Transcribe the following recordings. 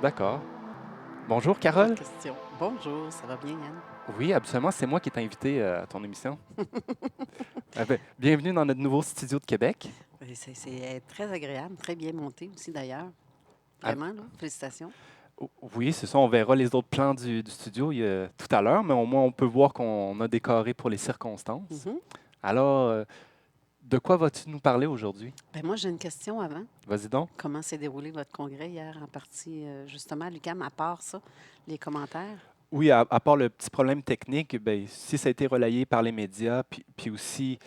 D'accord. Bonjour, Bonne Carole. question. Bonjour, ça va bien, Yann? Oui, absolument, c'est moi qui t'ai invité à ton émission. Bienvenue dans notre nouveau studio de Québec. C'est très agréable, très bien monté aussi d'ailleurs. Ah, Vraiment, là, félicitations. oui, c'est ça, on verra les autres plans du studio tout à l'heure, mais au moins on peut voir qu'on a décoré pour les circonstances. Mhm. Alors, de quoi vas-tu nous parler aujourd'hui? Ben moi, j'ai une question avant. Vas-y donc. Comment s'est déroulé votre congrès hier en partie, justement, à l'UQAM, à part ça, les commentaires? Oui, à part le petit problème technique, ben, si ça a été relayé par les médias, puis aussi,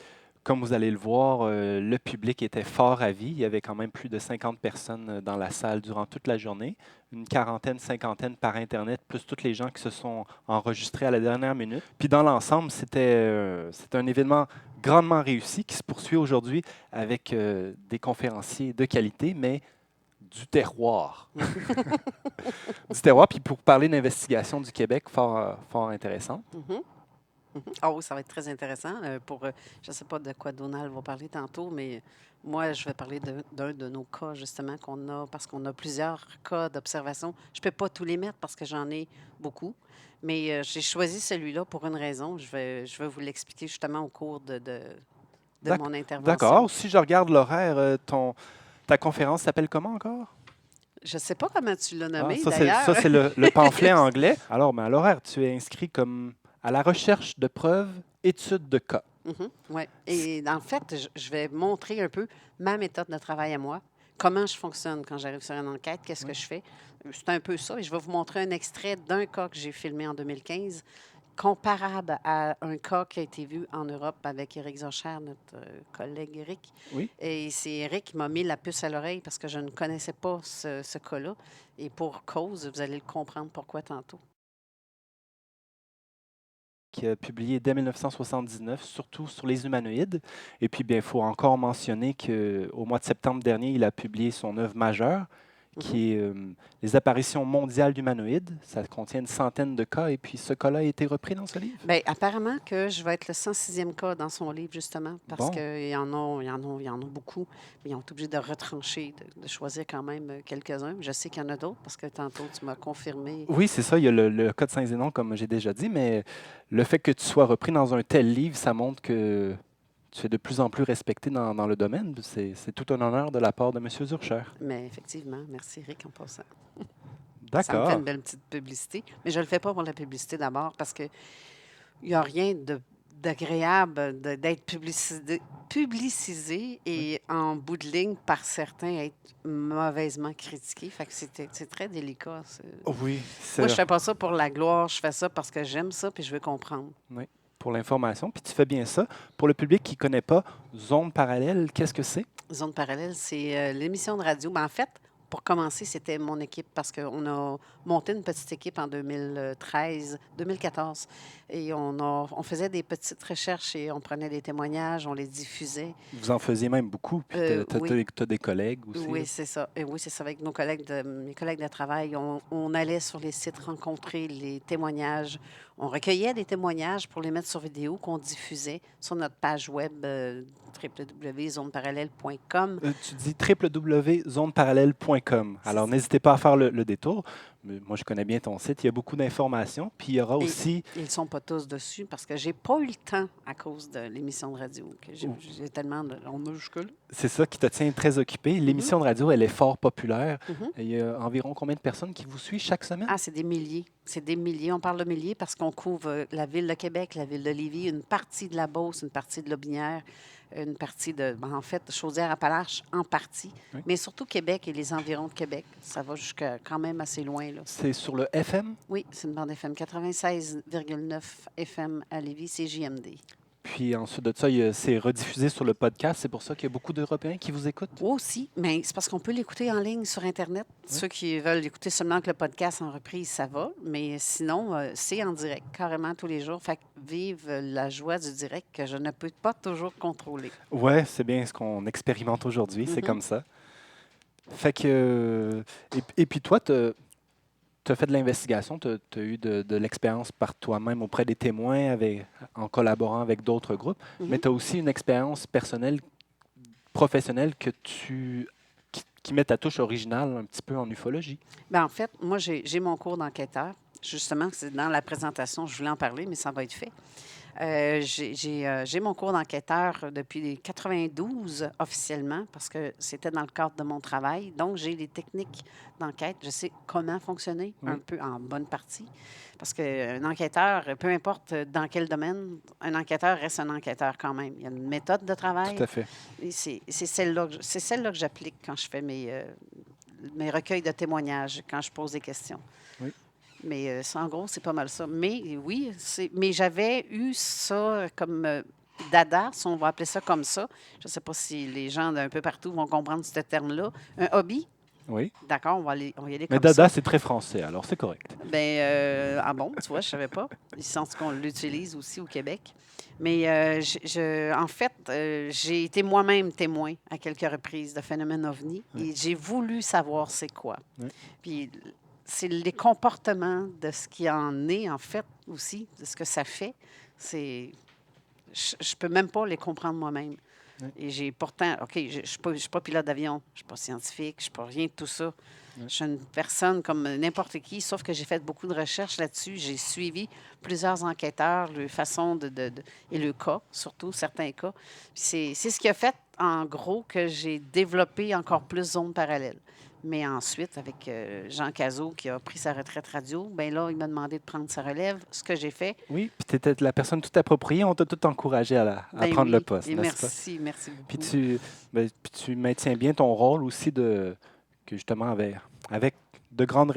comme vous allez le voir, le public était fort ravi. Il y avait quand même plus de 50 personnes dans la salle durant toute la journée, une quarantaine, cinquantaine par Internet, plus toutes les gens qui se sont enregistrés à la dernière minute. Puis dans l'ensemble, c'était un événement grandement réussi qui se poursuit aujourd'hui avec des conférenciers de qualité, mais du terroir. Du terroir, puis pour parler d'investigation du Québec, fort intéressant. Mhm. Mhm. Ah oui, ça va être très intéressant. Je ne sais pas de quoi Donald va parler tantôt, mais moi, je vais parler d'un de nos cas, justement, qu'on a, parce qu'on a plusieurs cas d'observation. Je ne peux pas tous les mettre parce que j'en ai beaucoup, mais j'ai choisi celui-là pour une raison. Je vais vous l'expliquer justement au cours de mon intervention. D'accord. Si je regarde l'horaire, ta conférence s'appelle comment encore? Je ne sais pas comment tu l'as Ah, nommé, ça, d'ailleurs. c'est le pamphlet anglais. Alors, ben, à l'horaire, tu es inscrit comme à la recherche de preuves, études de cas. Oui. C- Et en fait, je vais montrer un peu ma méthode de travail à moi, comment je fonctionne quand j'arrive sur une enquête, qu'est-ce que oui. je fais. C'est un peu ça. Et je vais vous montrer un extrait d'un cas que j'ai filmé en 2015, comparable à un cas qui a été vu en Europe avec Éric Zocher, notre collègue Éric. Oui. Et c'est Éric qui m'a mis la puce à l'oreille parce que je ne connaissais pas ce cas-là. Et pour cause, vous allez le comprendre pourquoi tantôt. Qui a publié dès 1979, surtout sur les humanoïdes. Et puis, bien, il faut encore mentionner qu'au mois de septembre dernier, il a publié son œuvre majeure, Mhm. qui est Les apparitions mondiales d'humanoïdes. Ça contient une centaine de cas, et puis ce cas-là a été repris dans ce livre. Bien, apparemment que je vais être le 106e cas dans son livre, justement, parce Bon, qu'il y en a beaucoup, mais ils ont été obligés de retrancher, de choisir quand même quelques-uns. Je sais qu'il y en a d'autres, parce que tantôt, tu m'as confirmé. oui, c'est ça, il y a le cas de Saint-Zénon, comme j'ai déjà dit, mais le fait que tu sois repris dans un tel livre, ça montre que tu es de plus en plus respecté dans le domaine. C'est tout un honneur de la part de M. Zurcher. Mais effectivement, merci Eric en passant. Ça me fait D'accord. une belle petite publicité, mais je ne le fais pas pour la publicité d'abord, parce qu'il n'y a rien d'agréable d'être publicisé Oui. et en bout de ligne, par certains, être mauvaisement critiqué. Fait que c'est très délicat. Oui, Moi, je c'est fais pas ça pour la gloire, je fais ça parce que j'aime ça puis je veux comprendre. oui, pour l'information. Puis tu fais bien ça. Pour le public qui ne connaît pas, Zone parallèle, qu'est-ce que c'est? Zone parallèle, c'est l'émission de radio. Ben, en fait, pour commencer, c'était mon équipe parce qu'on a monté une petite équipe en 2013, 2014 et on faisait des petites recherches et on prenait des témoignages, on les diffusait. Vous en faisiez même beaucoup, puis tu Oui, as, des collègues aussi, là. oui, c'est ça. Et oui, c'est ça. Avec mes collègues de travail, on allait sur les sites rencontrer les témoignages. On recueillait des témoignages pour les mettre sur vidéo qu'on diffusait sur notre page web www.zoneparallèle.com. Tu dis www.zoneparallèle.com. Alors, n'hésitez pas à faire le détour. Mais moi, je connais bien ton site. Il y a beaucoup d'informations. Puis, il y aura Et aussi, ils ne sont pas tous dessus parce que j'ai pas eu le temps à cause de l'émission de radio. Que j'ai tellement de. On a jusque-là. c'est ça qui te tient très occupé. Mhm, L'émission de radio, elle est fort populaire. mhm. Il y a environ combien de personnes qui vous suivent chaque semaine? Ah, c'est des milliers. C'est des milliers. On parle de milliers parce qu'on couvre la ville de Québec, la ville de Lévis, une partie de la Beauce, une partie de Lobinière, une partie en fait, Chaudière-Appalaches en partie, Oui. mais surtout Québec et les environs de Québec. Ça va jusqu'à quand même assez loin, là. C'est sur le FM. Oui, c'est une bande FM 96,9 FM à Lévis, c'est JMD. Puis ensuite de ça, c'est rediffusé sur le podcast. C'est pour ça qu'il y a beaucoup d'Européens qui vous écoutent. Aussi, mais c'est parce qu'on peut l'écouter en ligne sur Internet. Oui. Ceux qui veulent écouter seulement que le podcast en reprise, ça va. Mais sinon, c'est en direct, carrément tous les jours. Fait que vive la joie du direct que je ne peux pas toujours contrôler. Ouais, c'est bien ce qu'on expérimente aujourd'hui. C'est Mhm, comme ça. Fait que. Et puis toi, tu as fait de l'investigation, tu as eu de l'expérience par toi-même auprès des témoins en collaborant avec d'autres groupes, mais mhm. tu as aussi une expérience personnelle, professionnelle qui met ta touche originale un petit peu en ufologie. Ben, en fait, moi, j'ai mon cours d'enquêteur. Justement, c'est dans la présentation, je voulais en parler, mais ça va être fait. J'ai mon cours d'enquêteur depuis 92 officiellement parce que c'était dans le cadre de mon travail. Donc, j'ai les techniques d'enquête. Je sais comment fonctionner un Oui, peu en bonne partie. Parce qu'un enquêteur, peu importe dans quel domaine, un enquêteur reste un enquêteur quand même. Il y a une méthode de tout travail à fait. et c'est celle-là c'est celle-là que j'applique quand je fais mes recueils de témoignages, quand je pose des questions. Oui. Mais en gros, c'est pas mal ça. Mais oui, mais j'avais eu ça comme dada, si on va appeler ça comme ça. Je ne sais pas si les gens d'un peu partout vont comprendre ce terme-là. Un hobby, Oui. d'accord, on va y aller Mais comme ça. Dada, c'est très français, alors c'est correct. Ben, ah bon, tu vois, je ne savais pas. Il sens qu'on l'utilise aussi au Québec. Mais en fait, j'ai été moi-même témoin à quelques reprises de phénomènes ovnis Oui. et j'ai voulu savoir c'est quoi. Oui. Puis c'est les comportements de ce qui en est, en fait, aussi, de ce que ça fait. C'est, je ne peux même pas les comprendre moi-même. Oui. Et j'ai pourtant, OK, je ne suis pas pilote d'avion, je ne suis pas scientifique, je ne suis pas rien de tout ça. Oui. Je suis une personne comme n'importe qui, sauf que j'ai fait beaucoup de recherches là-dessus. J'ai suivi plusieurs enquêteurs, leur façon et le cas, surtout certains cas. Puis c'est ce qui a fait, en gros, que j'ai développé encore plus zones parallèles. Mais ensuite, avec Jean Cazot, qui a pris sa retraite radio, ben là, il m'a demandé de prendre sa relève, ce que j'ai fait. Oui, puis tu étais la personne tout appropriée, on t'a tout encouragé à Ben prendre le oui, poste, et n'est-ce pas? merci Puis beaucoup. tu maintiens bien ton rôle aussi que justement avec de grandes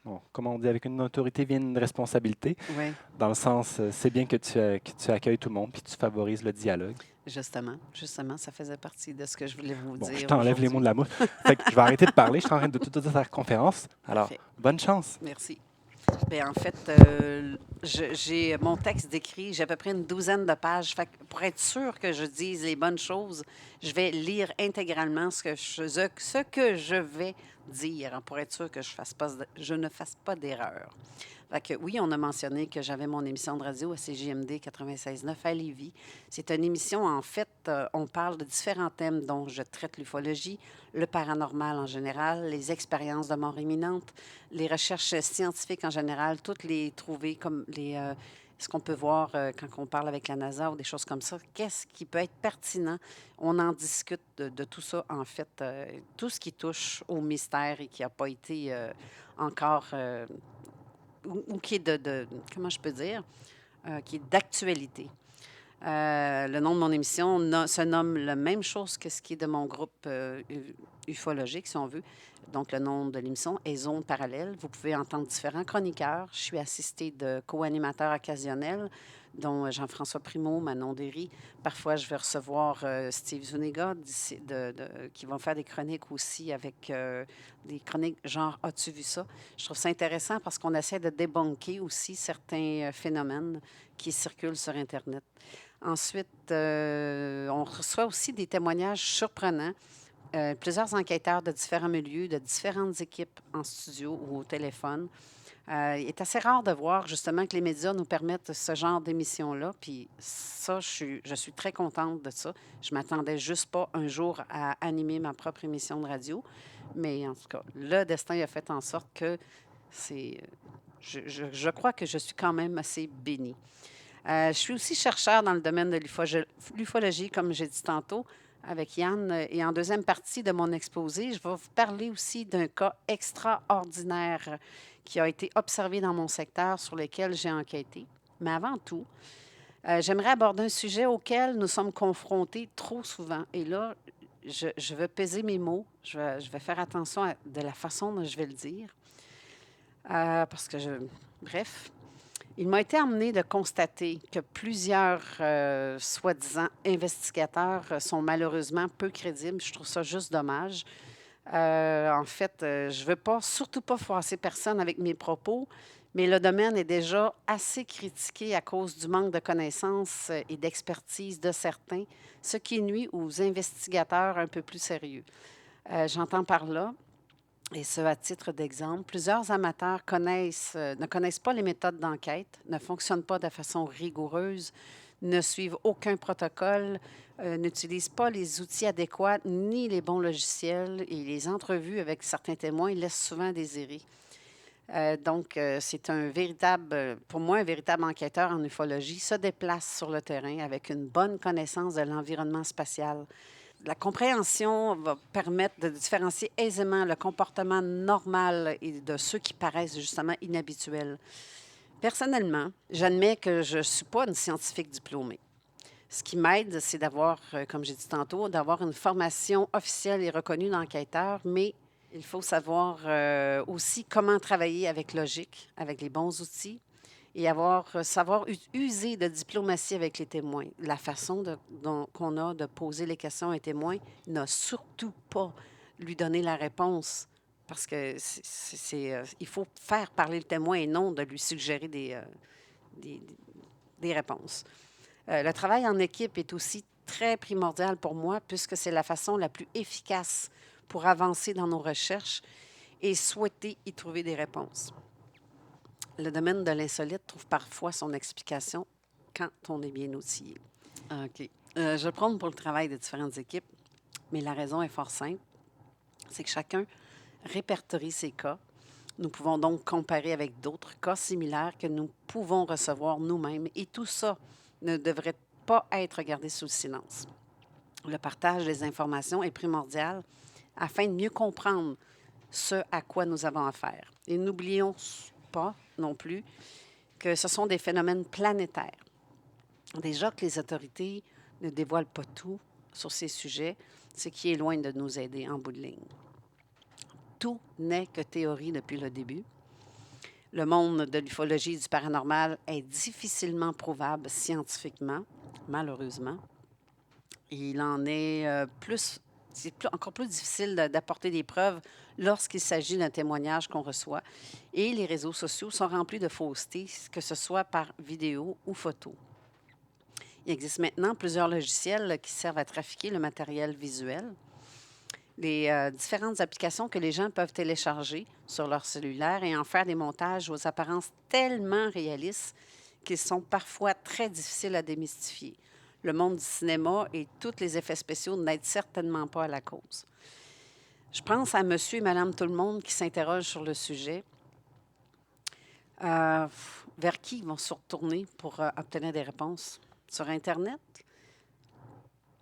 bon, comment on dit, avec une autorité vient une responsabilité, Oui, dans le sens, c'est bien que que tu accueilles tout le monde puis tu favorises le dialogue. justement, ça faisait partie de ce que je voulais vous Bon, je dire t'enlève les mots de aujourd'hui. la bouche. Fait que je vais arrêter de parler, je suis en train de tout dire à la conférence. Alors, Parfait. bonne chance. Merci. Bien, en fait, j'ai mon texte décrit, j'ai à peu près une douzaine de pages. Fait que pour être sûr que je dise les bonnes choses, je vais lire intégralement ce que je vais dire, hein, pour être sûr que je ne fasse pas d'erreur. Fait que oui, on a mentionné que j'avais mon émission de radio à CJMD 96.9 à Lévis. C'est une émission, en fait, on parle de différents thèmes dont je traite l'ufologie, le paranormal en général, les expériences de mort imminente, les recherches scientifiques en général, toutes les trouver comme ce qu'on peut voir quand on parle avec la NASA ou des choses comme ça. Qu'est-ce qui peut être pertinent? On en discute de tout ça, en fait, tout ce qui touche au mystère et qui n'a pas été encore ou qui est comment je peux dire, qui est d'actualité. Le nom de mon émission se nomme la même chose que ce qui est de mon groupe ufologique, si on veut. Donc, le nom de l'émission est Zone parallèle. Vous pouvez entendre différents chroniqueurs. Je suis assistée de co-animateurs occasionnels, dont Jean-François Primo, Manon Derry. Parfois, je vais recevoir Steve Zuniga, qui vont faire des chroniques aussi avec des chroniques genre As-tu vu ça? Je trouve ça intéressant parce qu'on essaie de débunker aussi certains phénomènes qui circulent sur Internet. Ensuite, on reçoit aussi des témoignages surprenants. Plusieurs enquêteurs de différents milieux, de différentes équipes en studio ou au téléphone. Il est assez rare de voir justement que les médias nous permettent ce genre d'émission-là. Puis ça, je suis très contente de ça. Je m'attendais juste pas un jour à animer ma propre émission de radio. Mais en tout cas, le destin a fait en sorte que c'est... je crois que je suis quand même assez bénie. Je suis aussi chercheur dans le domaine de l'ufologie, comme j'ai dit tantôt avec Yann. Et en deuxième partie de mon exposé, je vais vous parler aussi d'un cas extraordinaire qui a été observé dans mon secteur sur lequel j'ai enquêté. Mais avant tout, j'aimerais aborder un sujet auquel nous sommes confrontés trop souvent. Et là, je vais peser mes mots. Je vais faire attention de la façon dont je vais le dire. Parce que bref, il m'a été amené de constater que plusieurs soi-disant investigateurs sont malheureusement peu crédibles. Je trouve ça juste dommage. En fait, je ne veux pas, surtout pas froisser personne avec mes propos, mais le domaine est déjà assez critiqué à cause du manque de connaissances et d'expertise de certains, ce qui nuit aux investigateurs un peu plus sérieux. J'entends par là, et ce à titre d'exemple, plusieurs amateurs ne connaissent pas les méthodes d'enquête, ne fonctionnent pas de façon rigoureuse, ne suivent aucun protocole, n'utilisent pas les outils adéquats ni les bons logiciels et les entrevues avec certains témoins laissent souvent à désirer. C'est pour moi, un véritable enquêteur en ufologie se déplace sur le terrain avec une bonne connaissance de l'environnement spatial. La compréhension va permettre de différencier aisément le comportement normal et de ceux qui paraissent justement inhabituels. Personnellement, j'admets que je ne suis pas une scientifique diplômée. Ce qui m'aide, c'est d'avoir, comme j'ai dit tantôt, d'avoir une formation officielle et reconnue d'enquêteur, mais il faut savoir aussi comment travailler avec logique, avec les bons outils et savoir user de diplomatie avec les témoins. La façon qu'on a de poser les questions à un témoin n'a surtout pas lui donner la réponse parce que il faut faire parler le témoin et non de lui suggérer des, des réponses. Le travail en équipe est aussi très primordial pour moi puisque c'est la façon la plus efficace pour avancer dans nos recherches et souhaiter y trouver des réponses. Le domaine de l'insolite trouve parfois son explication quand on est bien outillé. OK. Je vais prendre pour le travail de différentes équipes, mais la raison est fort simple. C'est que chacun répertorie ses cas. Nous pouvons donc comparer avec d'autres cas similaires que nous pouvons recevoir nous-mêmes et tout ça ne devrait pas être gardé sous le silence. Le partage des informations est primordial afin de mieux comprendre ce à quoi nous avons affaire. Et n'oublions pas non plus que ce sont des phénomènes planétaires. Déjà que les autorités ne dévoilent pas tout sur ces sujets, ce qui est loin de nous aider en bout de ligne. Tout n'est que théorie depuis le début. Le monde de l'ufologie et du paranormal est difficilement prouvable scientifiquement, malheureusement. Il en est encore plus difficile d'apporter des preuves lorsqu'il s'agit d'un témoignage qu'on reçoit. Et les réseaux sociaux sont remplis de faussetés, que ce soit par vidéo ou photo. Il existe maintenant plusieurs logiciels qui servent à trafiquer le matériel visuel. Les différentes applications que les gens peuvent télécharger sur leur cellulaire et en faire des montages aux apparences tellement réalistes qu'ils sont parfois très difficiles à démystifier. Le monde du cinéma et tous les effets spéciaux n'aident certainement pas à la cause. Je pense à monsieur et madame tout le monde qui s'interrogent sur le sujet. Vers qui ils vont se retourner pour obtenir des réponses? Sur Internet?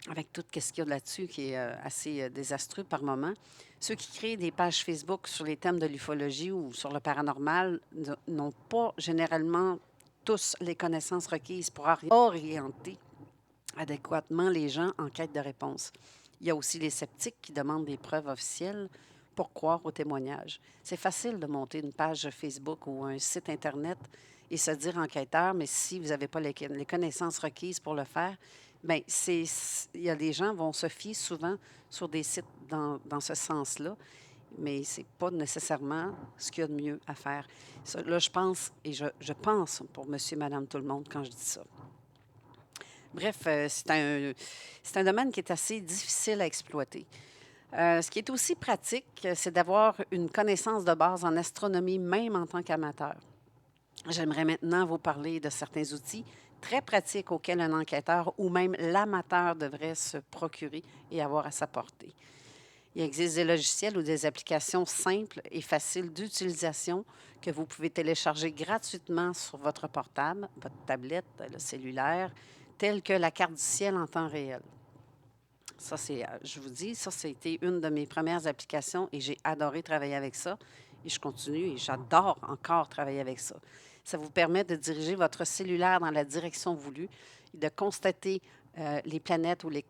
Avec tout ce qu'il y a là-dessus qui est assez désastreux par moment. Ceux qui créent des pages Facebook sur les thèmes de l'ufologie ou sur le paranormal n'ont pas généralement tous les connaissances requises pour orienter adéquatement les gens en quête de réponses. Il y a aussi les sceptiques qui demandent des preuves officielles pour croire aux témoignages. C'est facile de monter une page Facebook ou un site Internet et se dire enquêteur, mais si vous n'avez pas les connaissances requises pour le faire, bien, il y a des gens qui vont se fier souvent sur des sites dans ce sens-là, mais ce n'est pas nécessairement ce qu'il y a de mieux à faire. Ça, là, je pense pour monsieur et madame tout le monde quand je dis ça. Bref, c'est un domaine qui est assez difficile à exploiter. Ce qui est aussi pratique, c'est d'avoir une connaissance de base en astronomie, même en tant qu'amateur. J'aimerais maintenant vous parler de certains outils très pratiques auxquels un enquêteur ou même l'amateur devrait se procurer et avoir à sa portée. Il existe des logiciels ou des applications simples et faciles d'utilisation que vous pouvez télécharger gratuitement sur votre portable, votre tablette, le cellulaire, tels que la carte du ciel en temps réel. Ça, je vous dis, ça, c'était une de mes premières applications et j'ai adoré travailler avec ça. Et je continue et j'adore encore travailler avec ça. Ça vous permet de diriger votre cellulaire dans la direction voulue et de constater les planètes ou les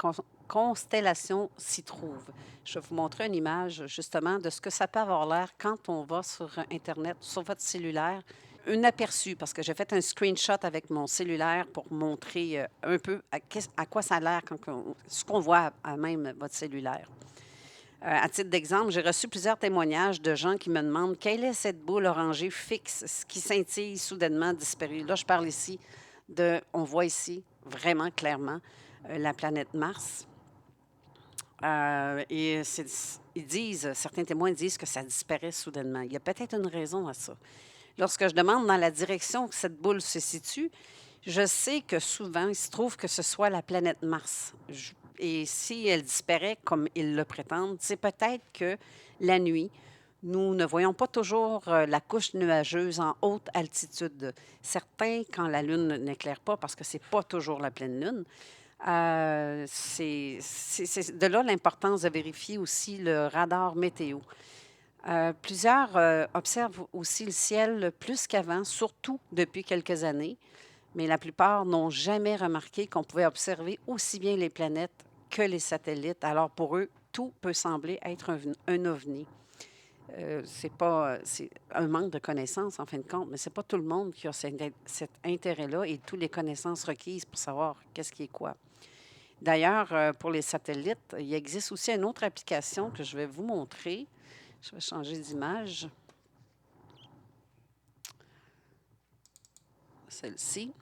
constellations s'y trouvent. Je vais vous montrer une image justement de ce que ça peut avoir l'air quand on va sur Internet, sur votre cellulaire. Un aperçu, parce que j'ai fait un screenshot avec mon cellulaire pour montrer un peu à quoi ça a l'air, ce qu'on voit à même votre cellulaire. À titre d'exemple, j'ai reçu plusieurs témoignages de gens qui me demandent quelle est cette boule orangée fixe qui scintille soudainement disparue. Là, je parle ici on voit ici vraiment clairement la planète Mars. Certains témoins disent que ça disparaît soudainement. Il y a peut-être une raison à ça. Lorsque je demande dans la direction que cette boule se situe, Je sais que souvent, il se trouve que ce soit la planète Mars. Et si elle disparaît comme ils le prétendent, c'est peut-être que la nuit, nous ne voyons pas toujours la couche nuageuse en haute altitude. Certains, quand la Lune n'éclaire pas, parce que c'est pas toujours la pleine Lune, c'est de là l'importance de vérifier aussi le radar météo. Plusieurs observent aussi le ciel plus qu'avant, surtout depuis quelques années, mais la plupart n'ont jamais remarqué qu'on pouvait observer aussi bien les planètes que les satellites. Alors pour eux, tout peut sembler être un ovni. C'est un manque de connaissances en fin de compte, mais c'est pas tout le monde qui a cet intérêt-là et toutes les connaissances requises pour savoir qu'est-ce qui est quoi. D'ailleurs, pour les satellites, il existe aussi une autre application que je vais vous montrer. Je vais changer d'image. Celle-ci.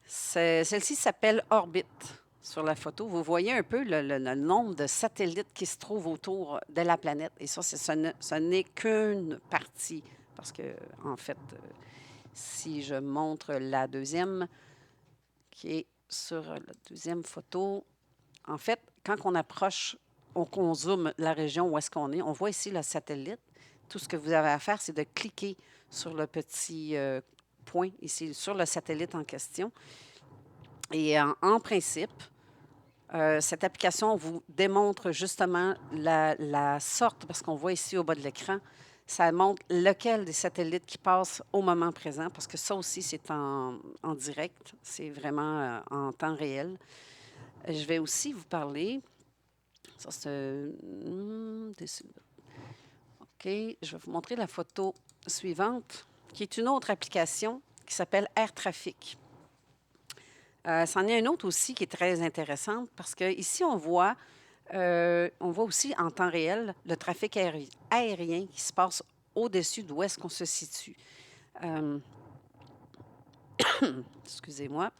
Celle-ci s'appelle Orbit sur la photo. Vous voyez un peu le nombre de satellites qui se trouvent autour de la planète. Et ça, ce n'est qu'une partie. Parce que, en fait, si je montre la deuxième, qui est sur la deuxième photo, en fait, quand on approche, qu'on zoome la région où est-ce qu'on est, on voit ici le satellite. Tout ce que vous avez à faire, c'est de cliquer sur le petit point ici, sur le satellite en question. Et en principe, cette application vous démontre justement la sorte, parce qu'on voit ici au bas de l'écran, ça montre lequel des satellites qui passe au moment présent, parce que ça aussi, c'est en direct, c'est vraiment en temps réel. Je vais aussi vous parler, ça c'est OK, je vais vous montrer la photo suivante, qui est une autre application qui s'appelle Air Traffic. C'en est une autre aussi qui est très intéressante parce qu'ici, on voit aussi en temps réel le trafic aérien qui se passe au-dessus d'où est-ce qu'on se situe. Euh, excusez-moi.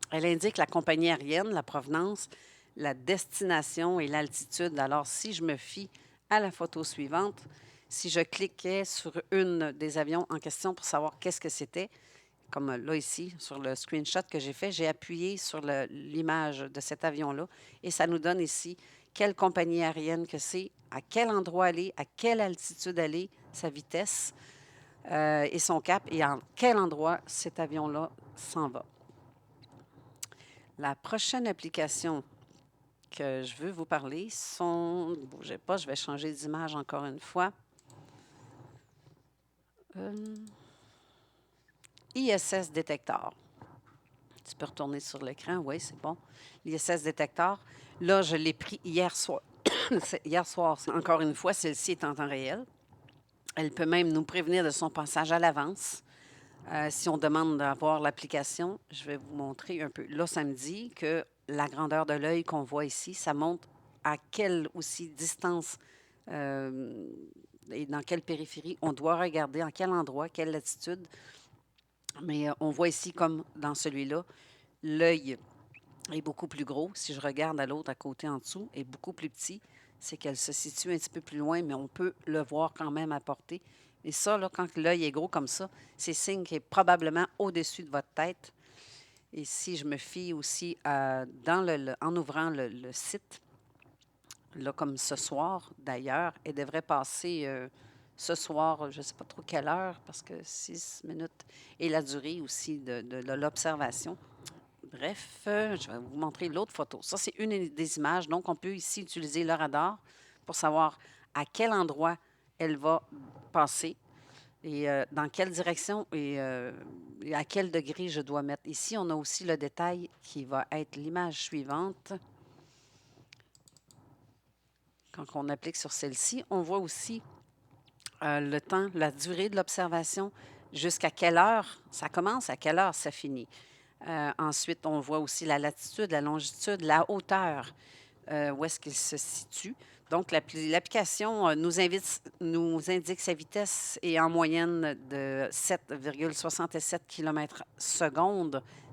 Elle indique la compagnie aérienne, la provenance, la destination et l'altitude. Alors, si je me fie à la photo suivante, si je cliquais sur une des avions en question pour savoir qu'est-ce que c'était, comme là ici, sur le screenshot que j'ai fait, j'ai appuyé sur l'image de cet avion-là et ça nous donne ici quelle compagnie aérienne que c'est, à quel endroit elle est, à quelle altitude elle est, sa vitesse et son cap et en quel endroit cet avion-là s'en va. La prochaine application que je veux vous parler ne bougez pas, je vais changer d'image encore une fois. ISS Detector. Tu peux retourner sur l'écran, oui, c'est bon. L'ISS Detector, là, je l'ai pris hier soir. Hier soir, encore une fois, celle-ci est en temps réel. Elle peut même nous prévenir de son passage à l'avance. Si on demande d'avoir l'application, je vais vous montrer un peu. Là, ça me dit que la grandeur de l'œil qu'on voit ici, ça montre à quelle aussi distance et dans quelle périphérie on doit regarder, en quel endroit, quelle latitude. Mais on voit ici, comme dans celui-là, l'œil est beaucoup plus gros. Si je regarde à l'autre à côté en dessous, est beaucoup plus petit. C'est qu'elle se situe un petit peu plus loin, mais on peut le voir quand même à portée. Et ça, là, quand l'œil est gros comme ça, c'est signe qu'il est probablement au-dessus de votre tête. Et si je me fie aussi en ouvrant le site, là, comme ce soir d'ailleurs, elle devrait passer ce soir, je ne sais pas trop quelle heure, parce que 6 minutes, et la durée aussi de l'observation. Bref, je vais vous montrer l'autre photo. Ça, c'est une des images. Donc, on peut ici utiliser le radar pour savoir à quel endroit elle va passer et dans quelle direction et à quel degré je dois mettre. Ici, on a aussi le détail qui va être l'image suivante. Quand on applique sur celle-ci, on voit aussi le temps, la durée de l'observation, jusqu'à quelle heure ça commence, à quelle heure ça finit. Ensuite, on voit aussi la latitude, la longitude, la hauteur, où est-ce qu'il se situe. Donc, l'application nous indique sa vitesse est en moyenne de 7,67 km/s.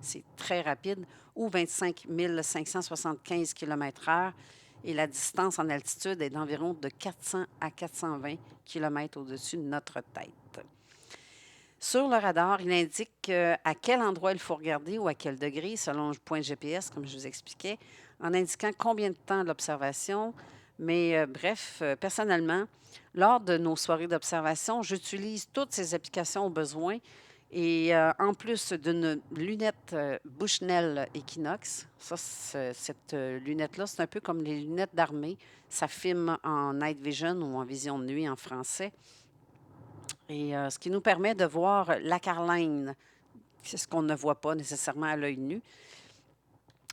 C'est très rapide, ou 25 575 km/h. Et la distance en altitude est d'environ 400 à 420 km au-dessus de notre tête. Sur le radar, il indique à quel endroit il faut regarder ou à quel degré, selon le point GPS, comme je vous expliquais, en indiquant combien de temps l'observation. Mais bref, personnellement, lors de nos soirées d'observation, j'utilise toutes ces applications au besoin. Et en plus d'une lunette Bushnell Equinox, ça, cette lunette-là, c'est un peu comme les lunettes d'armée. Ça filme en night vision ou en vision de nuit en français. Et ce qui nous permet de voir la carline, c'est ce qu'on ne voit pas nécessairement à l'œil nu.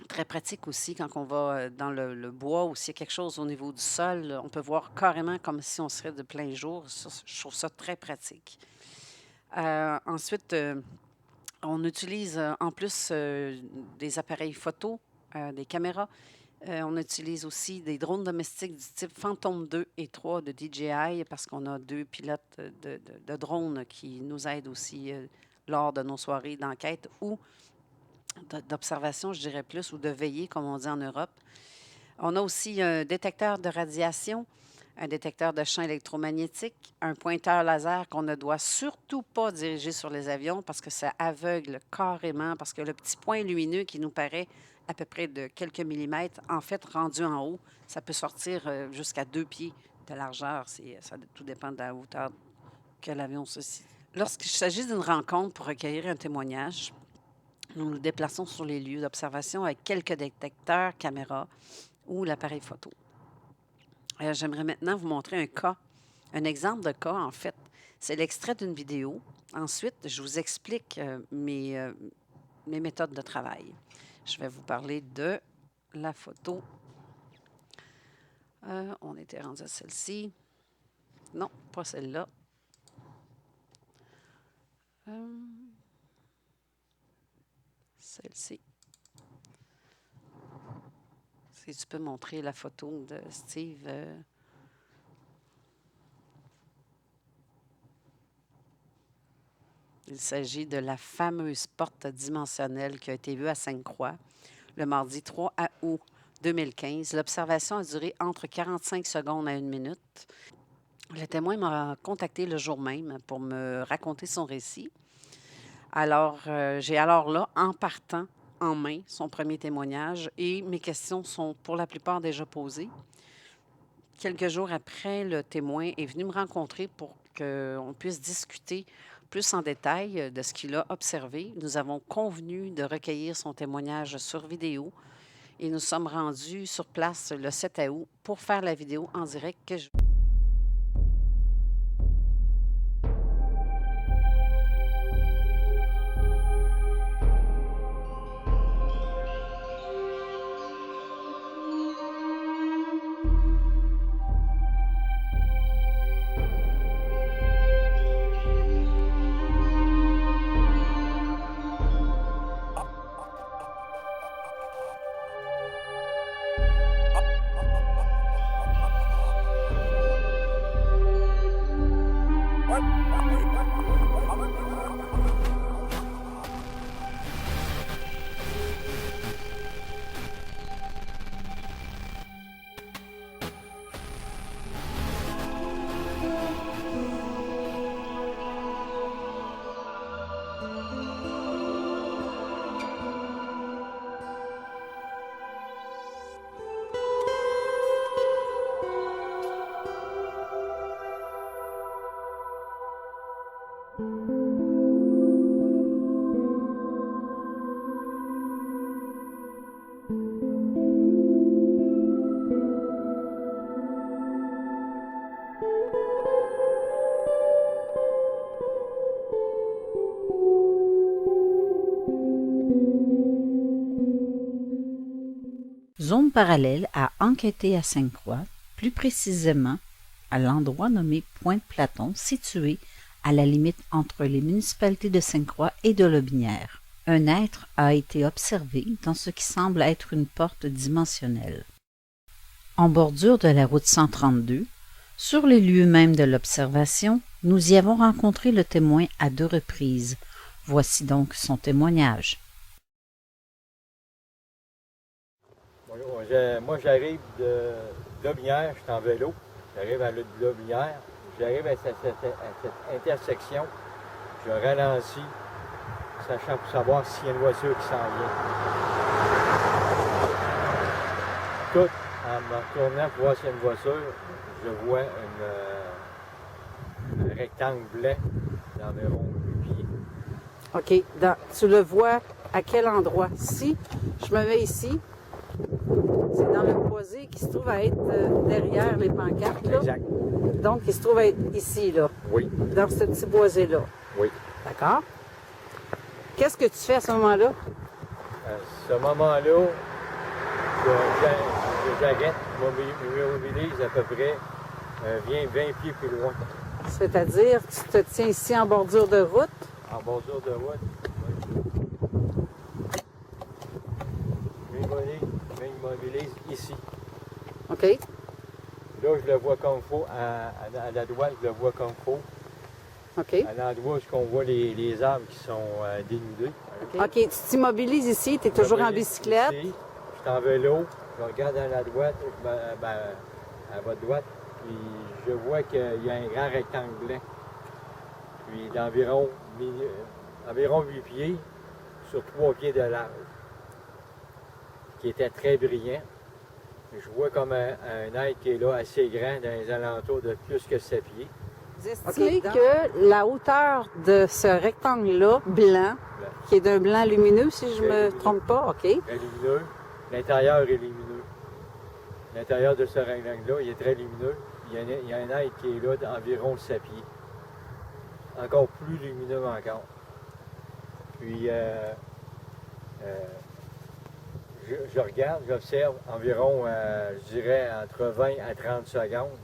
Très pratique aussi quand on va dans le bois ou s'il y a quelque chose au niveau du sol, on peut voir carrément comme si on serait de plein jour. Ça, je trouve ça très pratique. Ensuite, on utilise en plus des appareils photo, des caméras. On utilise aussi des drones domestiques du type Phantom 2 et 3 de DJI parce qu'on a 2 pilotes de drones qui nous aident aussi lors de nos soirées d'enquête ou d'observation, je dirais plus, ou de veillée, comme on dit en Europe. On a aussi un détecteur de radiation, un détecteur de champs électromagnétiques, un pointeur laser qu'on ne doit surtout pas diriger sur les avions parce que ça aveugle carrément, parce que le petit point lumineux qui nous paraît à peu près de quelques millimètres, en fait, rendu en haut, ça peut sortir jusqu'à 2 pieds de largeur. Ça tout dépend de la hauteur que l'avion se situe. Lorsqu'il s'agit d'une rencontre pour recueillir un témoignage, nous nous déplaçons sur les lieux d'observation avec quelques détecteurs, caméras ou l'appareil photo. J'aimerais maintenant vous montrer un cas, un exemple de cas, en fait. C'est l'extrait d'une vidéo. Ensuite, je vous explique mes méthodes de travail. Je vais vous parler de la photo. On était rendu à celle-ci. Non, pas celle-là. Celle-ci. Si tu peux montrer la photo de Steve. Il s'agit de la fameuse porte dimensionnelle qui a été vue à Sainte-Croix le mardi 3 août 2015. L'observation a duré entre 45 secondes à 1 minute. Le témoin m'a contacté le jour même pour me raconter son récit. Alors, j'ai alors là, en partant, en main, son premier témoignage et mes questions sont pour la plupart déjà posées. Quelques jours après, le témoin est venu me rencontrer pour qu'on puisse discuter plus en détail de ce qu'il a observé. Nous avons convenu de recueillir son témoignage sur vidéo et nous sommes rendus sur place le 7 août pour faire la vidéo en direct que je... Zone parallèle a enquêté à Sainte-Croix, plus précisément à l'endroit nommé Pointe-Platon, situé à la limite entre les municipalités de Sainte-Croix et de Lotbinière. Un être a été observé dans ce qui semble être une porte dimensionnelle. En bordure de la route 132, sur les lieux mêmes de l'observation, nous y avons rencontré le témoin à 2 reprises. Voici donc son témoignage. Moi, j'arrive de Lotbinière, je suis en vélo. J'arrive à Lotbinière. J'arrive à cette intersection. je ralentis, sachant pour savoir s'il y a une voiture qui s'en vient. Tout en me retournant pour voir s'il y a une voiture, je vois un rectangle blanc d'environ 8 pieds. OK. Tu le vois à quel endroit? Si je me mets ici, c'est dans le boisé qui se trouve à être derrière les pancartes. Là. Exact. Donc, il se trouve à être ici, là, Oui, dans ce petit boisé-là. oui. D'accord? Qu'est-ce que tu fais à ce moment-là? À ce moment-là, j'arrête, je m'immobilise à peu près 20 pieds plus loin. C'est-à-dire que tu te tiens ici en bordure de route. En bordure de route. Je m'immobilise ici. OK? Là, je le vois comme il faut. À la droite, je le vois comme il faut. OK. À l'endroit où on voit les arbres qui sont dénudés. OK. Tu t'immobilises ici, tu es toujours en bicyclette. Ici, je suis en vélo, je regarde à la droite, à votre droite, puis je vois qu'il y a un grand rectangle blanc. Puis d'environ environ 8 pieds sur 3 pieds de large, qui était très brillant. Je vois comme un être qui est là assez grand dans les alentours de plus que 7 pieds. Vous estimez que la hauteur de ce rectangle-là, blanc, qui est d'un blanc lumineux, si je ne me trompe pas, OK? Très lumineux. L'intérieur est lumineux. L'intérieur de ce rectangle-là, il est très lumineux. Il y a un être qui est là d'environ 7 pieds. Encore plus lumineux encore. Puis, je regarde, j'observe environ, je dirais, entre 20 à 30 secondes.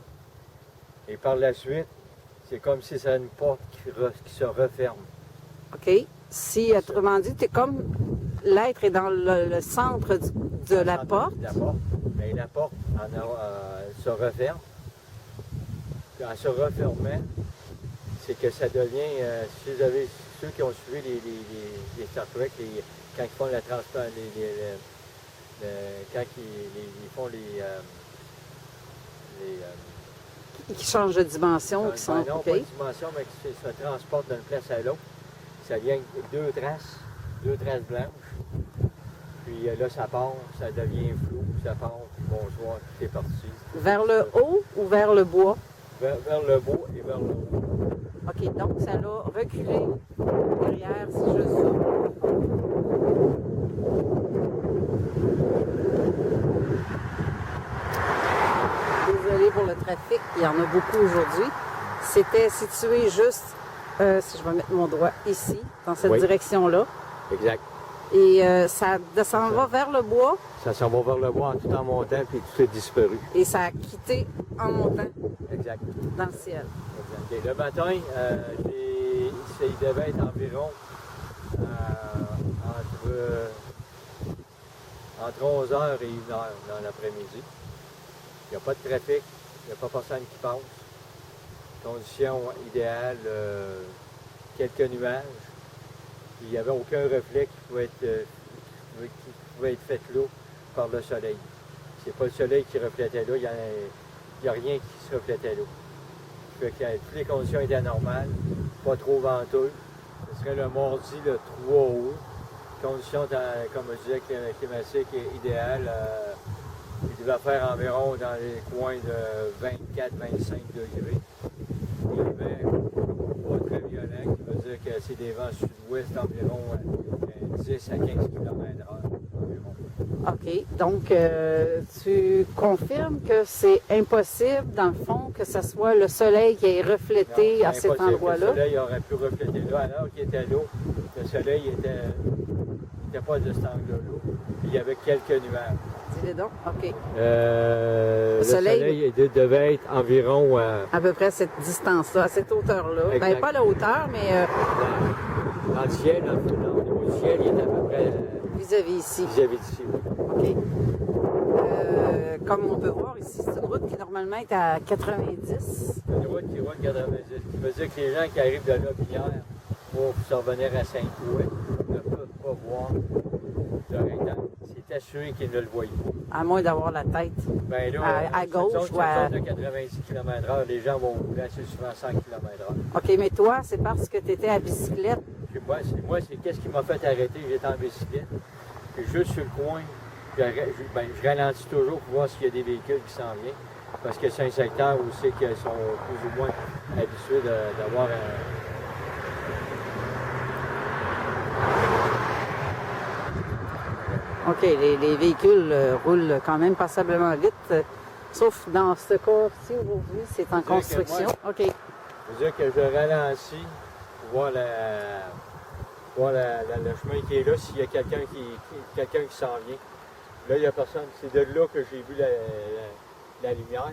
Et par la suite, c'est comme si c'est une porte qui se referme. OK. Si, autrement dit, tu es comme l'être est dans le centre de la porte. La porte. Mais la porte se referme. Puis en se refermant, c'est que ça devient, si vous avez ceux qui ont suivi les Star Trek, quand ils font la transport, quand ils font Qui changent de dimension, qui sont. non, OK. pas de dimension, mais qui se transportent d'une place à l'autre. Ça vient deux traces blanches. Puis là, ça part, ça devient flou, ça part, puis bonsoir, tout est parti. Vers le haut ou vers le bois? Vers le bas et vers le haut. OK, donc ça l'a reculé derrière, si je zoome. Désolée pour le trafic, il y en a beaucoup aujourd'hui. C'était situé juste, si je vais mettre mon doigt ici, dans cette direction-là. Exact. Et ça descend va vers le bois. Ça s'en va vers le bois tout en montant, puis tout est disparu. Et ça a quitté en montant Exact. dans le ciel. Exact. Et le matin, il devait être environ entre 11h et 1h dans l'après-midi. Il n'y a pas de trafic, il n'y a pas personne qui passe. Conditions idéales, quelques nuages. Il n'y avait aucun reflet qui pouvait être fait là par le soleil. C'est pas le soleil qui reflétait là, il n'y a rien qui se reflétait là. Fait que toutes les conditions étaient normales, pas trop venteux. Ce serait le mardi, le 3 août. Conditions, comme je disais, climatiques idéales. Il devait faire environ dans les coins de 24-25 degrés. Des vents pas très violents, qui veut dire que c'est des vents sud-ouest environ 10 à 15 km/h environ. OK. Donc, tu confirmes que c'est impossible, dans le fond, que ce soit le soleil qui ait reflété Non, à cet impossible. endroit-là? Le soleil aurait pu refléter là. Alors qu'il était là, le soleil n'était pas de cet angle-là. Puis il y avait quelques nuages. Dis-le donc. OK. Le soleil devait être environ... À peu près à cette distance-là, à cette hauteur-là. Ben, pas la hauteur, mais dans le ciel, au niveau du ciel, il était à peu près... vis-à-vis ici. Vis-à-vis d'ici, oui. OK. Comme on peut voir ici, c'est une route qui normalement est à 90. Une route qui roule 90. Ce qui veut dire que les gens qui arrivent de Lobinière pour se revenir à Saint-Louis ne peuvent pas voir de rectangle. C'est assuré qu'ils ne le voient pas. À moins d'avoir la tête. Ben là, À gauche cette zone, ou à- cette zone de 90 km/h, les gens vont rouler assez souvent 100 km/h. OK, mais toi, c'est parce que tu étais à bicyclette. Je sais pas, moi, c'est qu'est-ce qui m'a fait arrêter? J'étais en bicyclette. Puis juste sur le coin, je ralentis toujours pour voir s'il y a des véhicules qui s'en viennent. Parce que c'est un secteur où c'est qu'ils sont plus ou moins habitués d'avoir un. OK, les véhicules roulent quand même passablement vite. Sauf dans ce cas-ci, aujourd'hui, c'est en C'est-à-dire que construction. OK. C'est-à-dire que je ralentis pour voir, le chemin qui est là, s'il y a quelqu'un qui s'en vient. Là, il n'y a personne. C'est de là que j'ai vu la lumière.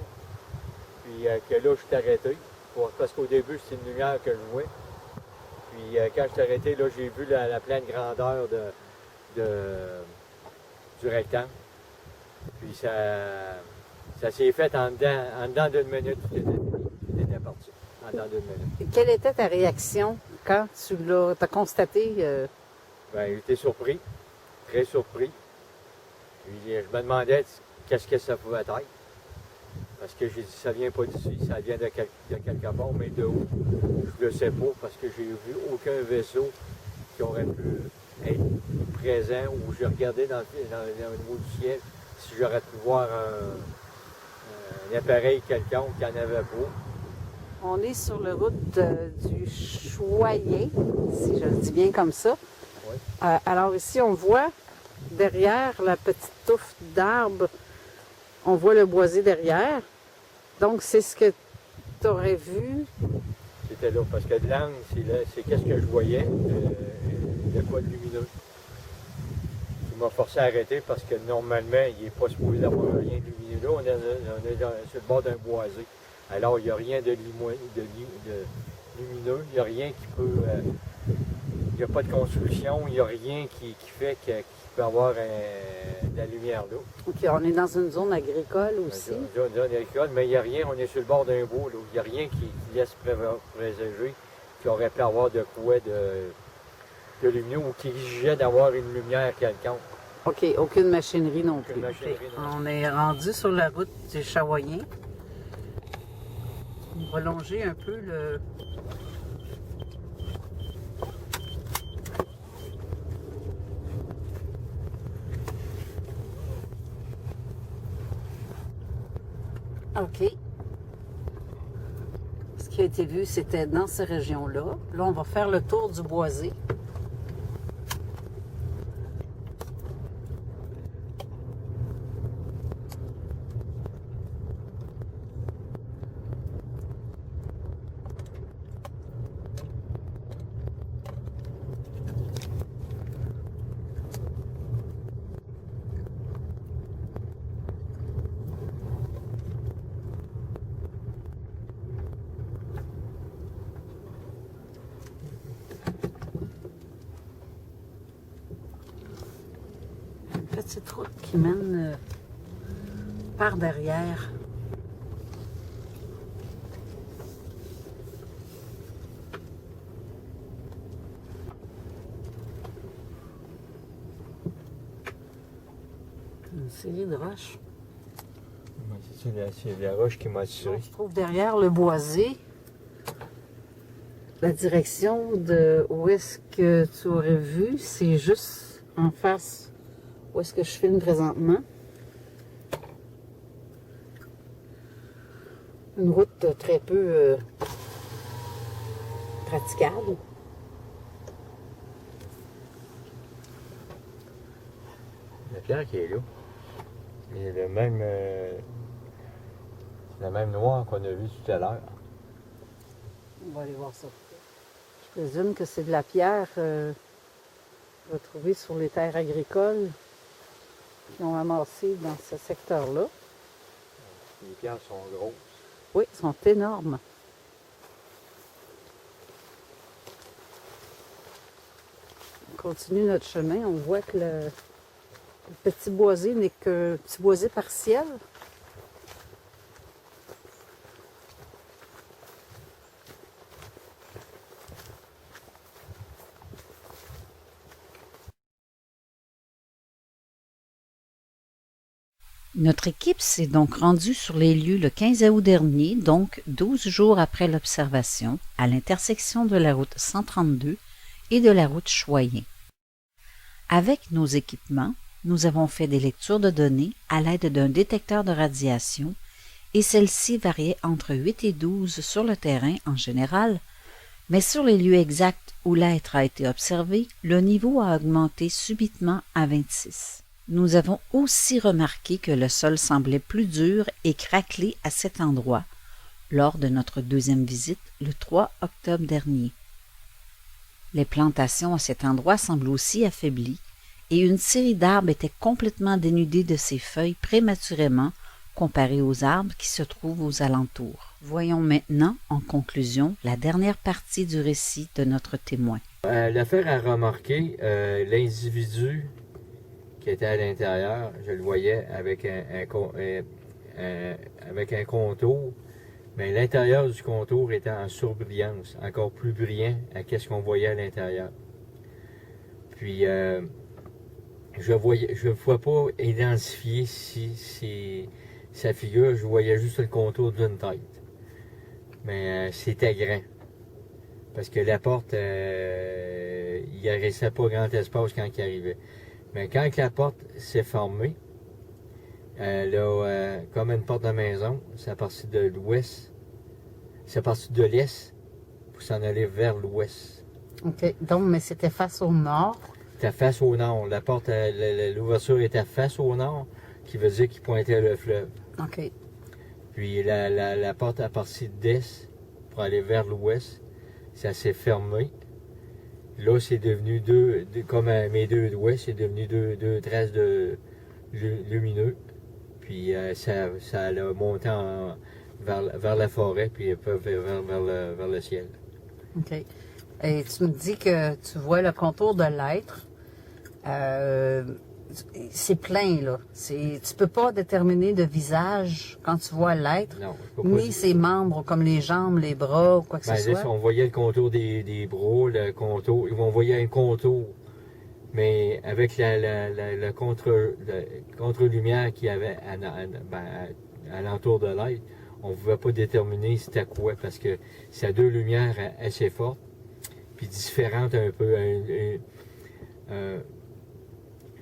Puis que là, je suis arrêté. Parce qu'au début, c'était une lumière que je vois. Puis quand je suis arrêté, là, j'ai vu la pleine grandeur du rectangle. Puis ça s'est fait en dedans d'une minute, tout était parti. En dedans d'une minute. Quelle était ta réaction quand tu as constaté? Ben, j'étais surpris, très surpris. Puis je me demandais qu'est-ce que ça pouvait être. Parce que j'ai dit, ça vient pas d'ici, ça vient de quelque part, mais de où, je ne le sais pas, parce que j'ai vu aucun vaisseau qui aurait pu être présent, ou j'ai regardé dans le niveau du ciel, si j'aurais pu voir un appareil quelconque qui n'en avait pas. On est sur la route du Choyer, si je le dis bien comme ça. Oui. Alors ici, on voit derrière la petite touffe d'arbres, on voit le boisé derrière. Donc, c'est ce que tu aurais vu. C'était là, parce que de l'angle, c'est qu'est-ce que je voyais, de quoi de lumineux. Il m'a forcé à arrêter parce que normalement, il n'est pas supposé avoir rien de lumineux là. On est sur le bord d'un boisé. Alors, il n'y a rien de lumineux, il n'y a rien qui peut. Il n'y a pas de construction, il n'y a rien qui fait qu'il peut avoir de la lumière là. OK, on est dans une zone agricole aussi. Zone agricole, mais il n'y a rien, on est sur le bord d'un bois, là. Il n'y a rien qui laisse présager qu'il aurait pu avoir de quoi de lumineux ou qui exigeait d'avoir une lumière quelconque. OK, aucune machinerie non Aucune plus. machinerie OK. non On est rendu sur la route du Chawoyen. On va longer un peu le... OK. Ce qui a été vu, c'était dans ces régions-là. Là, on va faire le tour du boisé. Petite route qui mène par derrière. Une série de roches. C'est la roche qui m'a On attiré. se trouve derrière le boisé. La direction de où est-ce que tu aurais vu, c'est juste en face où est-ce que je filme présentement. Une route très peu praticable. La pierre qui est là. Et le même, la même noire qu'on a vue tout à l'heure. On va aller voir ça. Je présume que c'est de la pierre retrouvée sur les terres agricoles qui ont amassé dans ce secteur-là. Les pierres sont grosses. Oui, elles sont énormes. On continue notre chemin. On voit que le petit boisé n'est qu'un petit boisé partiel. Notre équipe s'est donc rendue sur les lieux le 15 août dernier, donc 12 jours après l'observation, à l'intersection de la route 132 et de la route Choyen. Avec nos équipements, nous avons fait des lectures de données à l'aide d'un détecteur de radiation et celles-ci variaient entre 8 et 12 sur le terrain en général, mais sur les lieux exacts où l'être a été observé, le niveau a augmenté subitement à 26. Nous avons aussi remarqué que le sol semblait plus dur et craquelé à cet endroit lors de notre deuxième visite le 3 octobre dernier. Les plantations à cet endroit semblent aussi affaiblies et une série d'arbres était complètement dénudée de ses feuilles prématurément comparée aux arbres qui se trouvent aux alentours. Voyons maintenant, en conclusion, la dernière partie du récit de notre témoin. L'affaire a remarqué l'individu qui était à l'intérieur, je le voyais avec avec un contour, mais l'intérieur du contour était en surbrillance, encore plus brillant à ce qu'on voyait à l'intérieur. Puis, je ne pouvais pas identifier si sa figure, je voyais juste le contour d'une tête. Mais c'était grand. Parce que la porte, il ne restait pas grand espace quand il arrivait. Mais quand la porte s'est fermée, comme une porte de maison, c'est parti de l'ouest. C'est parti de l'est pour s'en aller vers l'ouest. OK. Donc, mais c'était face au nord. C'était face au nord. La porte, l'ouverture était face au nord, qui veut dire qu'il pointait le fleuve. OK. Puis la porte a parti d'est pour aller vers l'ouest. Ça s'est fermé. Là, c'est devenu comme mes deux doigts, c'est devenu deux traces de lumineux. Puis ça a monté vers la forêt, puis vers le ciel. OK. Et tu me dis que tu vois le contour de l'être. C'est plein, là. Tu peux pas déterminer de visage quand tu vois l'être, ni ses membres comme les jambes, les bras ou quoi que ce soit. Là, on voyait le contour des bras, le contour. On voyait un contour, mais avec la contre-lumière qu'il y avait à l'entour de l'être, on ne pouvait pas déterminer c'était quoi, parce que c'est deux lumières assez fortes, puis différentes un peu.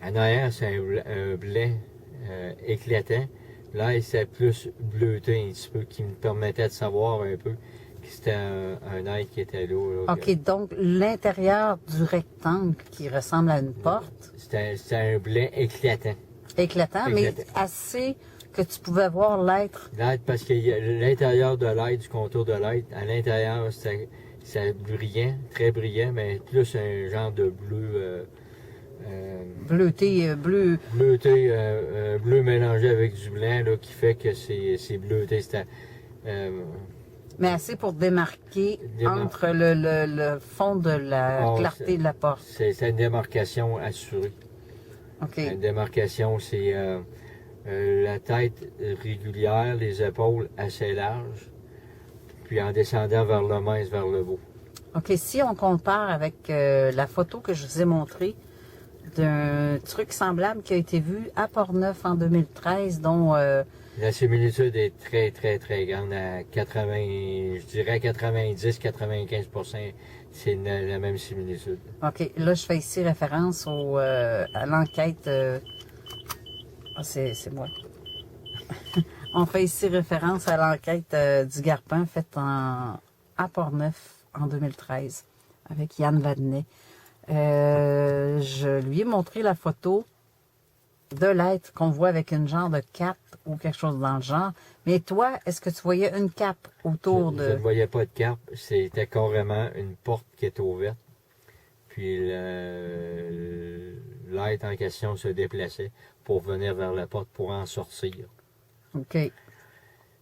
En arrière, c'est un blanc éclatant. Là, c'est plus bleuté un petit peu, qui me permettait de savoir un peu que c'était un être qui était là. OK, donc l'intérieur du rectangle qui ressemble à une porte. C'était un blanc éclatant. Éclatant, mais assez que tu pouvais voir l'être. L'être, parce que l'intérieur de l'être, du contour de l'être, à l'intérieur, c'était brillant, très brillant, mais plus un genre de bleu. Bleuté, bleu. Bleuté, bleu mélangé avec du blanc, là, qui fait que c'est bleuté. Mais assez pour démarquer entre le fond de la clarté de la porte. C'est une démarcation assurée. OK. Une démarcation, c'est la tête régulière, les épaules assez larges, puis en descendant vers le mince, vers le haut. OK, si on compare avec la photo que je vous ai montrée, d'un truc semblable qui a été vu à Portneuf en 2013, dont... La similitude est très, très, très grande. À 90-95%, c'est la même similitude. OK, là, je fais ici référence à l'enquête... c'est moi. On fait ici référence à l'enquête du Garpin faite à Portneuf en 2013 avec Yann Vadnet. Je lui ai montré la photo de l'être qu'on voit avec une genre de cape ou quelque chose dans le genre. Mais toi, est-ce que tu voyais une cape autour de... Je ne voyais pas de cape. C'était carrément une porte qui était ouverte. Puis l'être en question se déplaçait pour venir vers la porte pour en sortir. OK.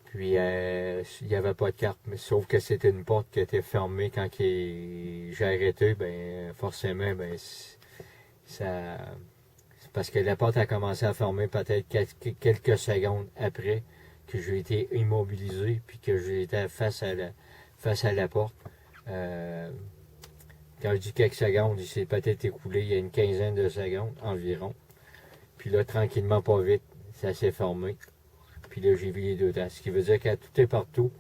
Puis il n'y avait pas de cape, mais sauf que c'était une porte qui était fermée quand j'ai arrêté, forcément, ça... Parce que la porte a commencé à fermer peut-être quelques secondes après que j'ai été immobilisé, puis que j'étais face à la porte. Quand je dis quelques secondes, il s'est peut-être écoulé il y a une quinzaine de secondes environ. Puis là, tranquillement, pas vite, ça s'est formé. Puis là, j'ai vu les deux temps. Ce qui veut dire qu'à tout et partout,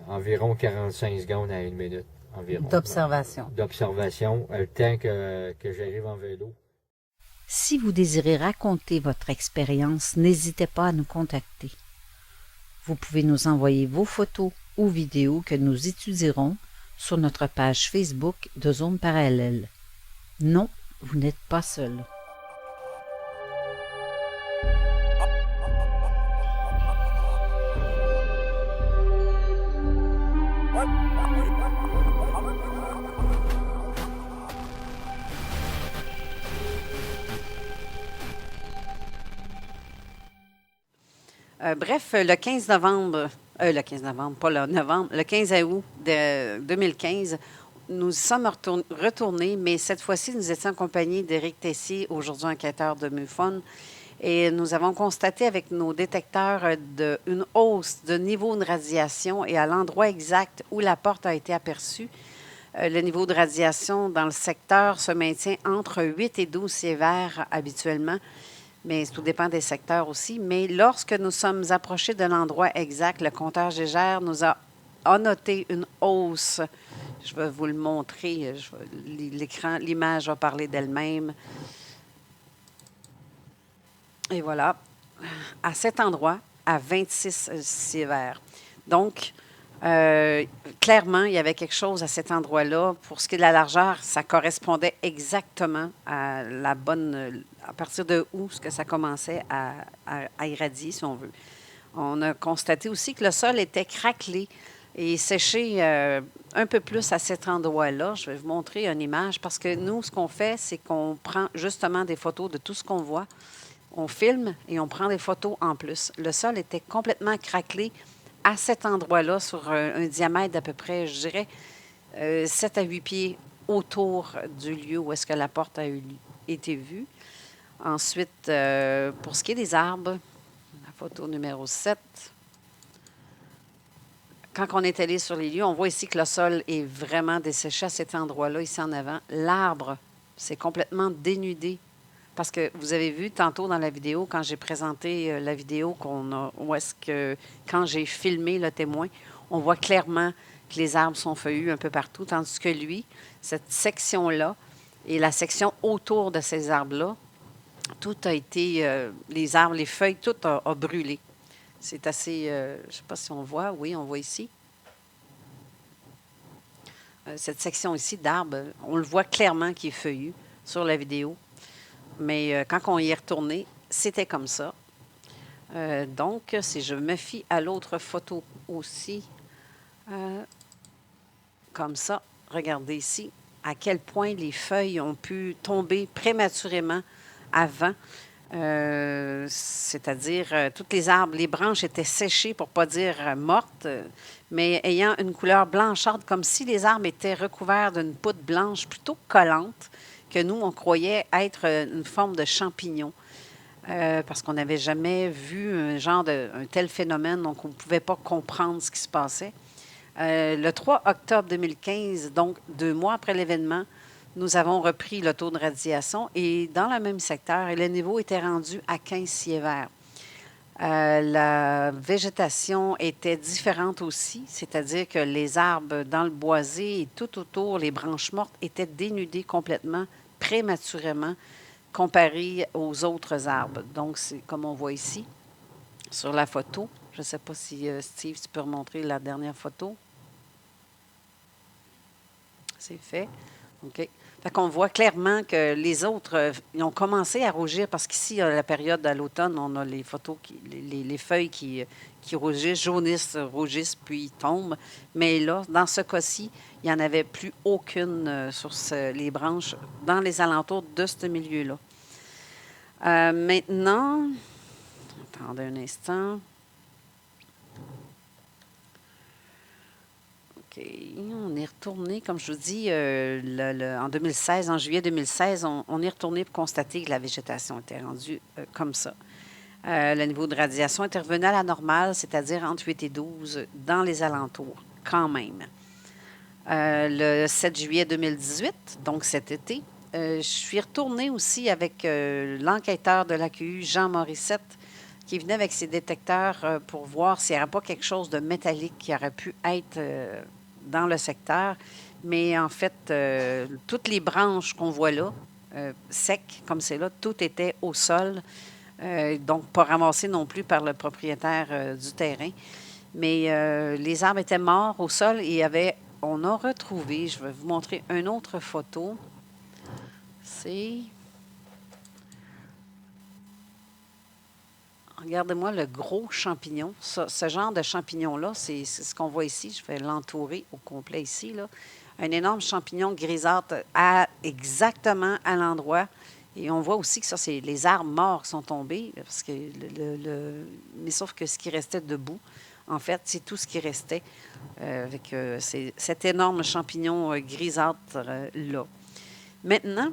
environ 45 secondes à 1 minute. Environ. D'observation. D'observation, le temps que j'arrive en vélo. Si vous désirez raconter votre expérience, n'hésitez pas à nous contacter. Vous pouvez nous envoyer vos photos ou vidéos que nous étudierons sur notre page Facebook de Zone Parallèle. Non, vous n'êtes pas seul. Bref, le 15 novembre, pas le novembre, le 15 août de 2015, nous y sommes retournés, mais cette fois-ci, nous étions accompagnés d'Éric Tessier, aujourd'hui enquêteur de MUFON, et nous avons constaté avec nos détecteurs une hausse de niveau de radiation et à l'endroit exact où la porte a été aperçue. Le niveau de radiation dans le secteur se maintient entre 8 et 12 sievert habituellement, mais tout dépend des secteurs aussi. Mais lorsque nous sommes approchés de l'endroit exact, le compteur Gégère nous a noté une hausse. Je vais vous le montrer. L'image va parler d'elle-même. Et voilà, à cet endroit, à 26 sievert. Donc, clairement, il y avait quelque chose à cet endroit-là. Pour ce qui est de la largeur, ça correspondait exactement à la bonne... à partir de où ce que ça commençait à irradier, si on veut. On a constaté aussi que le sol était craquelé et séché un peu plus à cet endroit-là. Je vais vous montrer une image parce que nous, ce qu'on fait, c'est qu'on prend justement des photos de tout ce qu'on voit. On filme et on prend des photos en plus. Le sol était complètement craquelé à cet endroit-là, sur un diamètre d'à peu près, je dirais, 7 à 8 pieds autour du lieu où est-ce que la porte a été vue. Ensuite, pour ce qui est des arbres, la photo numéro 7, quand on est allé sur les lieux, on voit ici que le sol est vraiment desséché à cet endroit-là, ici en avant. L'arbre, c'est complètement dénudé. Parce que vous avez vu tantôt dans la vidéo, quand j'ai présenté la vidéo où est-ce que, quand j'ai filmé le témoin, on voit clairement que les arbres sont feuillus un peu partout, tandis que lui, cette section-là et la section autour de ces arbres-là, tout a été, les arbres, les feuilles, tout a brûlé. C'est assez, je ne sais pas si on voit, oui, on voit ici. Cette section ici d'arbres, on le voit clairement qui est feuillu sur la vidéo. Mais quand on y est retourné, c'était comme ça. Donc, si je me fie à l'autre photo aussi, comme ça, regardez ici, à quel point les feuilles ont pu tomber prématurément avant. C'est-à-dire, toutes les arbres, les branches étaient séchées, pour ne pas dire mortes, mais ayant une couleur blanchâtre, comme si les arbres étaient recouverts d'une poudre blanche plutôt collante, que nous, on croyait être une forme de champignon, parce qu'on n'avait jamais vu un tel phénomène, donc on ne pouvait pas comprendre ce qui se passait. Le 3 octobre 2015, donc 2 mois après l'événement, nous avons repris le taux de radiation et dans le même secteur, le niveau était rendu à 15 sievert. La végétation était différente aussi, c'est-à-dire que les arbres dans le boisé et tout autour, les branches mortes étaient dénudées complètement, prématurément, comparées aux autres arbres. Donc, c'est comme on voit ici, sur la photo. Je ne sais pas si, Steve, tu peux remontrer la dernière photo. C'est fait. OK. Fait qu'on voit clairement que les autres, ils ont commencé à rougir parce qu'ici, à la période à l'automne, on a les photos, les feuilles qui rougissent, jaunissent, rougissent, puis tombent. Mais là, dans ce cas-ci, il n'y en avait plus aucune sur les branches dans les alentours de ce milieu-là. Maintenant, attendez un instant. OK. On est retourné, comme je vous dis, en 2016, en juillet 2016, on est retourné pour constater que la végétation était rendue comme ça. Le niveau de radiation était revenu à la normale, c'est-à-dire entre 8 et 12 dans les alentours, quand même. Le 7 juillet 2018, donc cet été, Je suis retournée aussi avec l'enquêteur de l'AQU, Jean Morissette, qui venait avec ses détecteurs pour voir s'il n'y avait pas quelque chose de métallique qui aurait pu être dans le secteur. Mais en fait, toutes les branches qu'on voit là, secs comme c'est là, tout était au sol. Donc, pas ramassé non plus par le propriétaire du terrain. Mais les arbres étaient morts au sol et on a retrouvé, je vais vous montrer une autre photo. Regardez-moi le gros champignon. Ce genre de champignon-là, c'est ce qu'on voit ici. Je vais l'entourer au complet ici, là. Un énorme champignon grisâtre exactement à l'endroit. Et on voit aussi que ça, c'est les arbres morts qui sont tombés. Parce que mais sauf que ce qui restait debout, en fait, c'est tout ce qui restait avec cet énorme champignon grisâtre-là. Maintenant,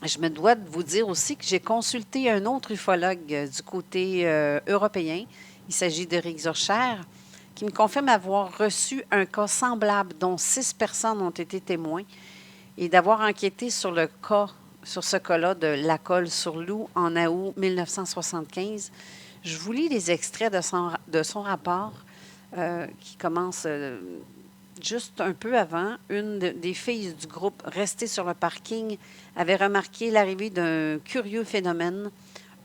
je me dois de vous dire aussi que j'ai consulté un autre ufologue du côté européen. Il s'agit d'Éric Zurcher, qui me confirme avoir reçu un cas semblable dont 6 personnes ont été témoins et d'avoir enquêté sur ce cas-là de la colle sur loup en août 1975. Je vous lis les extraits de son rapport qui commence juste un peu avant. Une des filles du groupe restée sur le parking avait remarqué l'arrivée d'un curieux phénomène,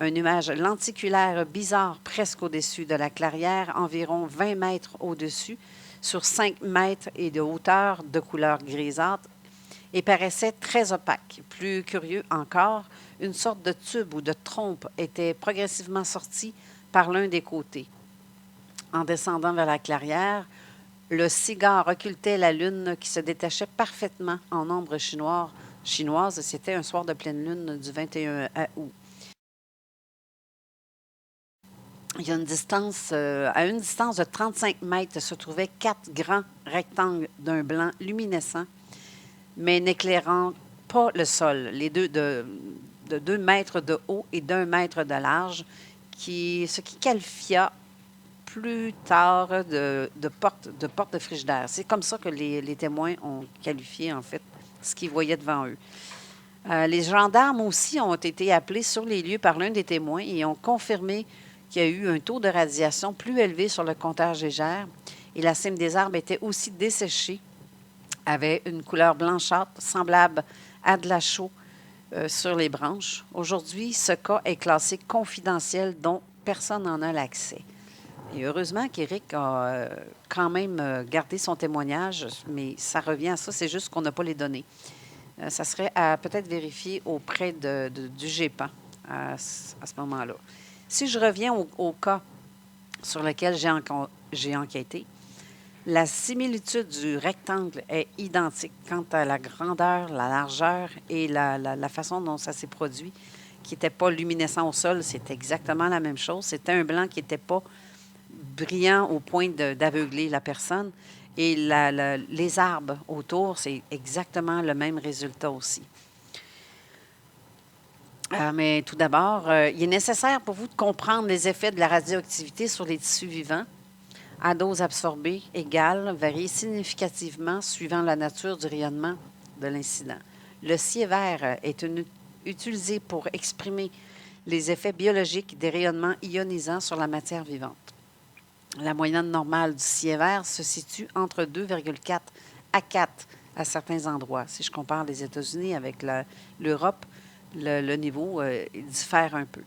un nuage lenticulaire bizarre presque au-dessus de la clairière, environ 20 mètres au-dessus, sur 5 mètres et de hauteur, de couleur grisâtre, et paraissait très opaque. Plus curieux encore, une sorte de tube ou de trompe était progressivement sortie par l'un des côtés. En descendant vers la clairière, le cigare occultait la lune qui se détachait parfaitement en ombre chinoise. C'était un soir de pleine lune du 21 août. Il y a à une distance de 35 mètres se trouvaient 4 grands rectangles d'un blanc luminescent, mais n'éclairant pas le sol, les deux de 2 mètres de haut et d'1 mètre de large, ce qui qualifia plus tard de porte de frigidaire. C'est comme ça que les témoins ont qualifié, en fait, ce qu'ils voyaient devant eux. Les gendarmes aussi ont été appelés sur les lieux par l'un des témoins et ont confirmé qu'il y a eu un taux de radiation plus élevé sur le compteur Gégère et la cime des arbres était aussi desséchée, avait une couleur blanchâtre semblable à de la chaux sur les branches. Aujourd'hui, ce cas est classé confidentiel, dont personne n'en a l'accès. Et heureusement qu'Éric a quand même gardé son témoignage, mais ça revient à ça, c'est juste qu'on n'a pas les données. Ça serait à peut-être vérifier auprès du GEPAN à ce moment-là. Si je reviens au cas sur lequel j'ai enquêté, la similitude du rectangle est identique quant à la grandeur, la largeur et la façon dont ça s'est produit, qui n'était pas luminescent au sol. C'est exactement la même chose. C'était un blanc qui n'était pas brillant au point d'aveugler la personne. Et les arbres autour, c'est exactement le même résultat aussi. Mais tout d'abord, il est nécessaire pour vous de comprendre les effets de la radioactivité sur les tissus vivants à dose absorbée égale, varie significativement suivant la nature du rayonnement de l'incident. Le sievert est utilisé pour exprimer les effets biologiques des rayonnements ionisants sur la matière vivante. La moyenne normale du sievert se situe entre 2,4 à 4 à certains endroits. Si je compare les États-Unis avec l'Europe, le niveau diffère un peu.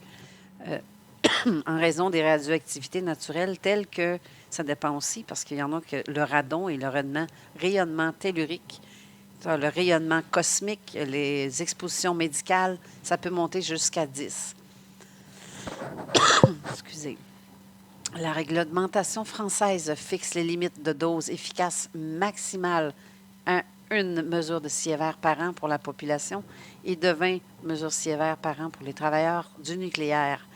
En raison des radioactivités naturelles telles que, ça dépend aussi, parce qu'il y en a que le radon et le rayonnement tellurique, le rayonnement cosmique, les expositions médicales, ça peut monter jusqu'à 10. Excusez. La réglementation française fixe les limites de dose efficace maximale à une mesure de sievert par an pour la population et de 20 mesures sievert par an pour les travailleurs du nucléaire.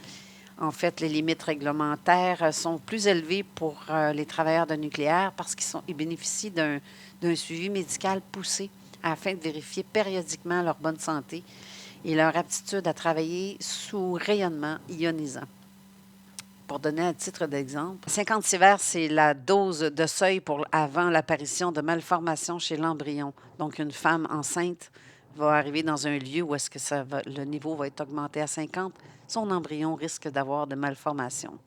En fait, les limites réglementaires sont plus élevées pour les travailleurs de nucléaire parce qu'ils bénéficient d'un suivi médical poussé afin de vérifier périodiquement leur bonne santé et leur aptitude à travailler sous rayonnement ionisant. Pour donner un titre d'exemple, 50 sieverts, c'est la dose de seuil avant l'apparition de malformations chez l'embryon. Donc, une femme enceinte va arriver dans un lieu où est-ce que le niveau va être augmenté à 50, son embryon risque d'avoir de malformations.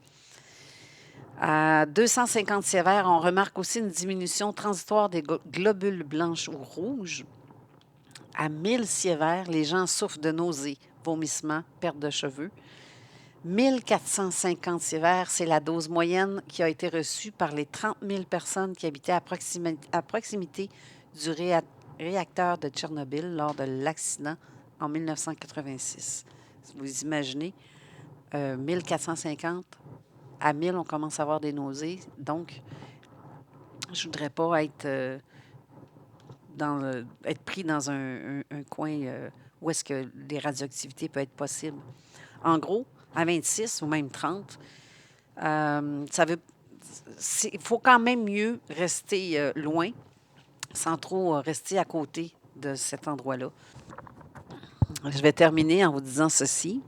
À 250 sievert, on remarque aussi une diminution transitoire des globules blanches ou rouges. À 1000 sievert, les gens souffrent de nausées, vomissements, perte de cheveux. 1450 sievert, c'est la dose moyenne qui a été reçue par les 30 000 personnes qui habitaient à proximité du réacteur de Tchernobyl lors de l'accident en 1986. Vous imaginez, 1450, à 1000, on commence à avoir des nausées. Donc, je ne voudrais pas être, être pris dans un coin où est-ce que les radioactivités peuvent être possibles. En gros, à 26 ou même 30, il faut quand même mieux rester loin sans trop rester à côté de cet endroit-là. Je vais terminer en vous disant ceci.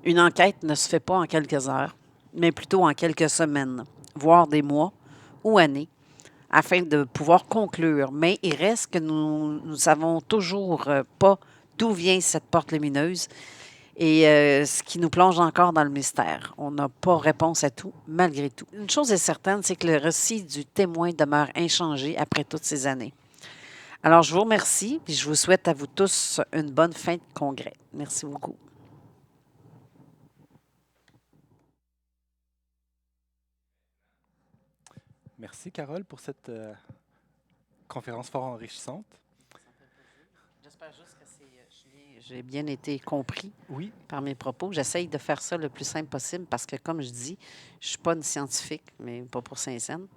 Une enquête ne se fait pas en quelques heures, mais plutôt en quelques semaines, voire des mois ou années, afin de pouvoir conclure. Mais il reste que nous ne savons toujours pas d'où vient cette porte lumineuse et ce qui nous plonge encore dans le mystère. On n'a pas réponse à tout, malgré tout. Une chose est certaine, c'est que le récit du témoin demeure inchangé après toutes ces années. Alors, je vous remercie et je vous souhaite à vous tous une bonne fin de congrès. Merci beaucoup. Merci, Carole, pour cette conférence fort enrichissante. J'espère juste que j'ai bien été compris Oui. par mes propos. J'essaye de faire ça le plus simple possible parce que, comme je dis, je ne suis pas une scientifique, mais pas pour Saint-Saëns.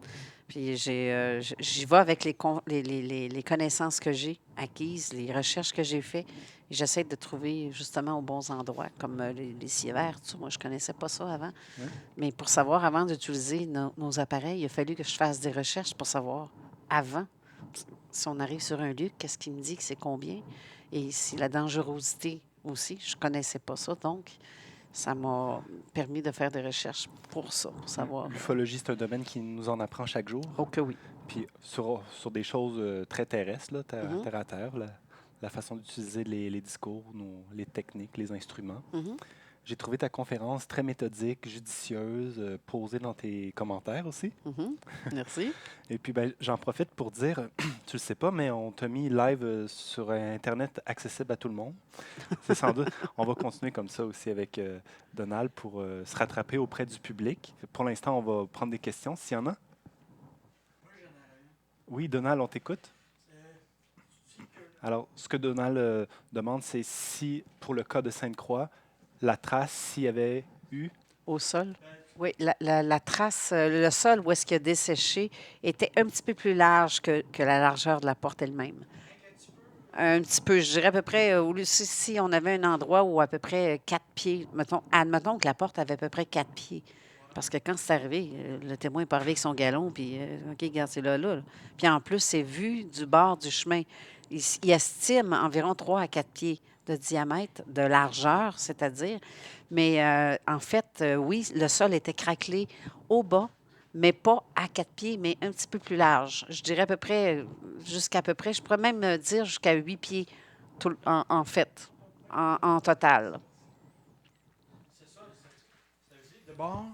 Puis j'y vais avec les connaissances que j'ai acquises, les recherches que j'ai faites. J'essaie de trouver justement aux bons endroits, comme les sievert. Moi, je ne connaissais pas ça avant. Oui. Mais pour savoir, avant d'utiliser nos appareils, il a fallu que je fasse des recherches pour savoir, avant, si on arrive sur un lieu, qu'est-ce qui me dit que c'est combien? Et si la dangerosité aussi, je ne connaissais pas ça. Donc, ça m'a permis de faire des recherches pour ça, pour savoir. L'ufologie, c'est un domaine qui nous en apprend chaque jour. Oh que oui. Puis sur des choses très terrestres, là, terre à terre, la façon d'utiliser les discours, les techniques, les instruments. J'ai trouvé ta conférence très méthodique, judicieuse, posée dans tes commentaires aussi. Merci. Et puis, j'en profite pour dire, tu le sais pas, mais on t'a mis live sur Internet accessible à tout le monde. C'est sans doute, on va continuer comme ça aussi avec Donald pour se rattraper auprès du public. Pour l'instant, on va prendre des questions, s'il y en a. Oui, Donald, on t'écoute. Alors, ce que Donald demande, c'est si, pour le cas de Sainte-Croix, la trace, s'il y avait eu... Au sol? Oui, la trace, le sol où est-ce qu'il a desséché était un petit peu plus large que la largeur de la porte elle-même. Un petit peu, je dirais à peu près, si on avait un endroit où à peu près 4 pieds, admettons que la porte avait à peu près 4 pieds. Parce que quand c'est arrivé, le témoin est pas arrivé avec son galon, puis OK, regarde, c'est là. Puis en plus, c'est vu du bord du chemin. Il estime environ 3 à 4 pieds de diamètre, de largeur, c'est-à-dire. Mais en fait, oui, le sol était craquelé au bas, mais pas à 4 pieds, mais un petit peu plus large. Je dirais à peu près, jusqu'à peu près, je pourrais même dire jusqu'à 8 pieds en fait, en total. C'est ça dit de bord.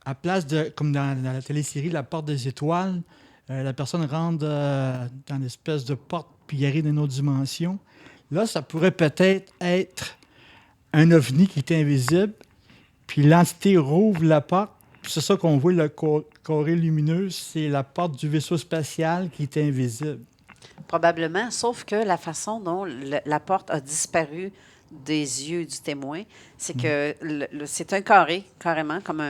À place de, comme dans la télésérie La Porte des Étoiles, la personne rentre dans l'espèce de porte puis il arrive dans une autre dimension. Là, ça pourrait peut-être être un ovni qui est invisible, puis l'entité rouvre la porte, puis c'est ça qu'on voit, le carré lumineux, c'est la porte du vaisseau spatial qui est invisible. Probablement, sauf que la façon dont la porte a disparu des yeux du témoin, c'est que c'est un carré, carrément, comme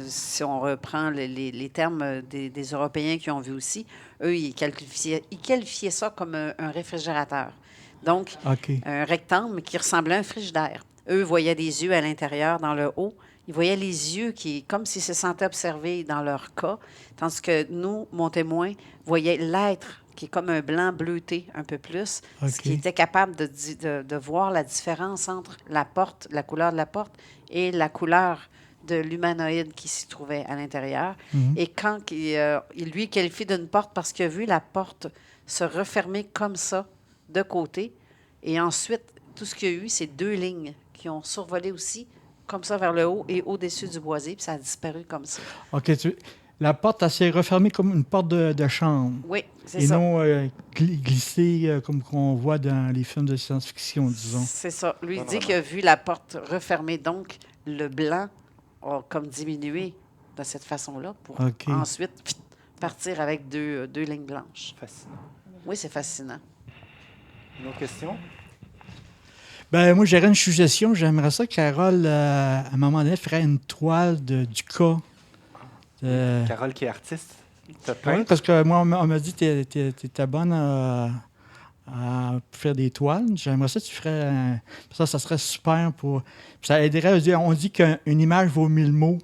si on reprend les termes des Européens qui ont vu aussi, eux, ils qualifiaient ça comme un réfrigérateur. Donc, un rectangle qui ressemblait à un frigidaire. Eux voyaient des yeux à l'intérieur, dans le haut. Ils voyaient les yeux comme s'ils se sentaient observés dans leur cas, tandis que nous, mon témoin, voyait l'être qui est comme un blanc bleuté un peu plus, ce qui était capable de voir la différence entre la porte, la couleur de la porte et la couleur de l'humanoïde qui s'y trouvait à l'intérieur. Et quand il lui qualifie d'une porte parce qu'il a vu la porte se refermer comme ça, de côté. Et ensuite, tout ce qu'il y a eu, c'est 2 lignes qui ont survolé aussi, comme ça vers le haut et au-dessus du boisé, puis ça a disparu comme ça. OK. La porte, elle s'est refermée comme une porte de chambre. Oui, c'est Et ça. non glissée comme qu'on voit dans les films de science-fiction, disons. C'est ça. Lui, il Non, dit non, qu'il a vu la porte refermée. Donc, le blanc a comme diminué de cette façon-là pour OK. ensuite partir avec deux lignes blanches. Fascinant. Oui, c'est fascinant. Une autre question? Ben, moi, j'aurais une suggestion. J'aimerais ça que Carole, à un moment donné, ferait une toile du cas. Carole qui est artiste. T'as Oui, peint? parce que moi, on m'a dit que tu étais bonne à faire des toiles. J'aimerais ça que tu ferais... ça serait super pour... Ça aiderait. On dit qu'une image vaut 1000 mots.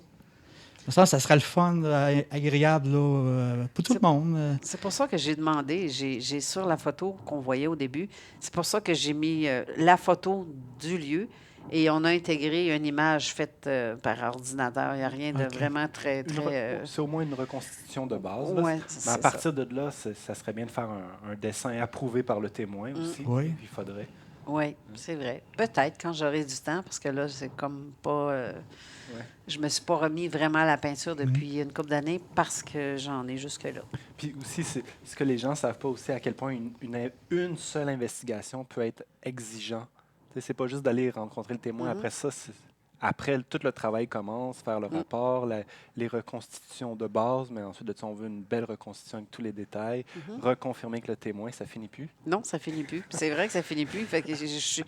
Ça serait le fun, agréable là, pour tout le monde. C'est pour ça que j'ai demandé, j'ai sur la photo qu'on voyait au début, c'est pour ça que j'ai mis la photo du lieu et on a intégré une image faite par ordinateur. Il n'y a rien de OK. vraiment très... C'est au moins une reconstitution de base. là. Ouais, Mais c'est à partir de là, ça serait bien de faire un dessin approuvé par le témoin aussi. Oui. Il faudrait. Oui, c'est vrai. Peut-être quand j'aurai du temps, parce que là, c'est comme pas... Je me suis pas remis vraiment à la peinture depuis une couple d'années parce que j'en ai jusque-là. Puis aussi, ce que les gens ne savent pas aussi, à quel point une seule investigation peut être exigeant. C'est pas juste d'aller rencontrer le témoin. Après ça, après, tout le travail commence, faire le rapport, les reconstitutions de base, mais ensuite de ça, on veut une belle reconstitution avec tous les détails, reconfirmer que le témoin, ça finit plus. Non, ça finit plus. Puis c'est vrai que ça finit plus. Fait que je suis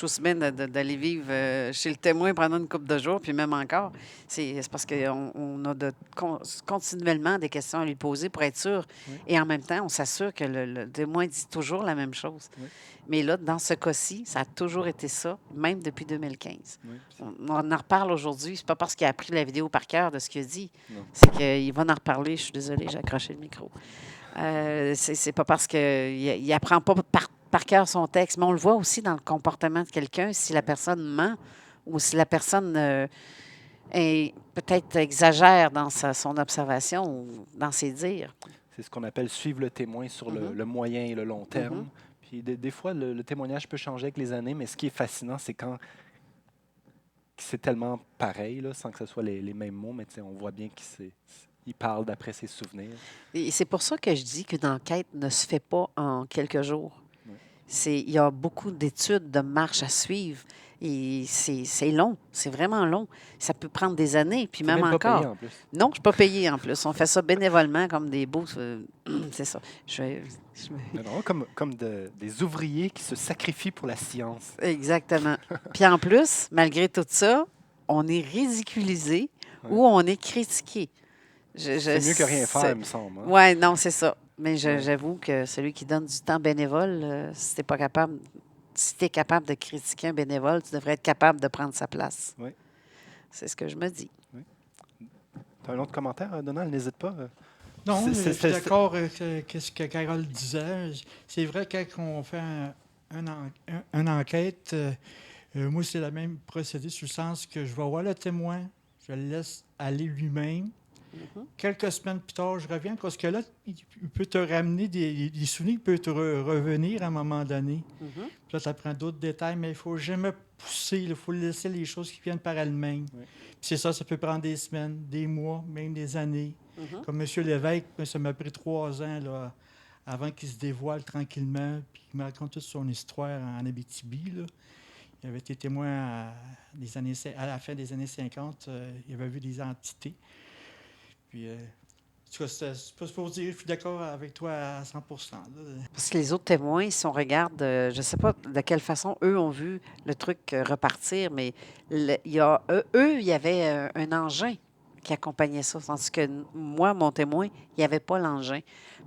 aussi bien d'aller vivre chez le témoin pendant une couple de jours, puis même encore. C'est parce qu'on a continuellement des questions à lui poser pour être sûr. Et en même temps, on s'assure que le témoin dit toujours la même chose. Oui. Mais là, dans ce cas-ci, ça a toujours été ça, même depuis 2015. Oui. On en reparle aujourd'hui. C'est pas parce qu'il a appris la vidéo par cœur de ce qu'il a dit. Non. C'est qu'il va en reparler. Je suis désolée, j'ai accroché le micro. C'est pas parce qu'il n'apprend pas par cœur son texte, mais on le voit aussi dans le comportement de quelqu'un, si la personne ment ou si la personne peut-être exagère dans son observation ou dans ses dires. C'est ce qu'on appelle suivre le témoin sur le moyen et le long terme. Puis des fois, le témoignage peut changer avec les années, mais ce qui est fascinant, c'est quand c'est tellement pareil, là, sans que ce soit les mêmes mots, mais on voit bien qu'il parle d'après ses souvenirs. Et c'est pour ça que je dis qu'une enquête ne se fait pas en quelques jours. Oui. Il y a beaucoup d'études, de marches à suivre. Et c'est long, c'est vraiment long. Ça peut prendre des années, puis T'es même pas encore. payé en plus. Non, je ne suis pas payée en plus. On fait ça bénévolement comme des beaux... c'est ça. Non, comme des ouvriers qui se sacrifient pour la science. Exactement. Puis en plus, malgré tout ça, on est ridiculisé ou on est critiqué. C'est mieux que rien faire, il me semble. Hein? Oui, non, c'est ça. Mais j'avoue que celui qui donne du temps bénévole, si tu es capable de critiquer un bénévole, tu devrais être capable de prendre sa place. Oui. C'est ce que je me dis. Tu as un autre commentaire, Donald? N'hésite pas. Non, je suis d'accord avec ce que Carole disait. C'est vrai que quand on fait une enquête, moi, c'est le même procédé, sur le sens que je vais voir le témoin, je le laisse aller lui-même. Quelques semaines plus tard, je reviens, parce que là, il peut te ramener des souvenirs, il peut te revenir à un moment donné. Puis là, tu apprends d'autres détails, mais il ne faut jamais pousser, il faut laisser les choses qui viennent par elles-mêmes. Oui. Puis c'est ça peut prendre des semaines, des mois, même des années. Comme M. Lévesque, ça m'a pris 3 ans là, avant qu'il se dévoile tranquillement, puis qu'il me raconte toute son histoire en Abitibi. Là. Il avait été témoin à la fin des années 50, il avait vu des entités. Puis, en tout cas, c'est pas pour dire, je suis d'accord avec toi à 100 là. Parce que les autres témoins, si on regarde, je ne sais pas de quelle façon eux ont vu le truc repartir, mais il y avait un engin qui accompagnait ça. Tandis que moi, mon témoin, il n'y avait pas l'engin.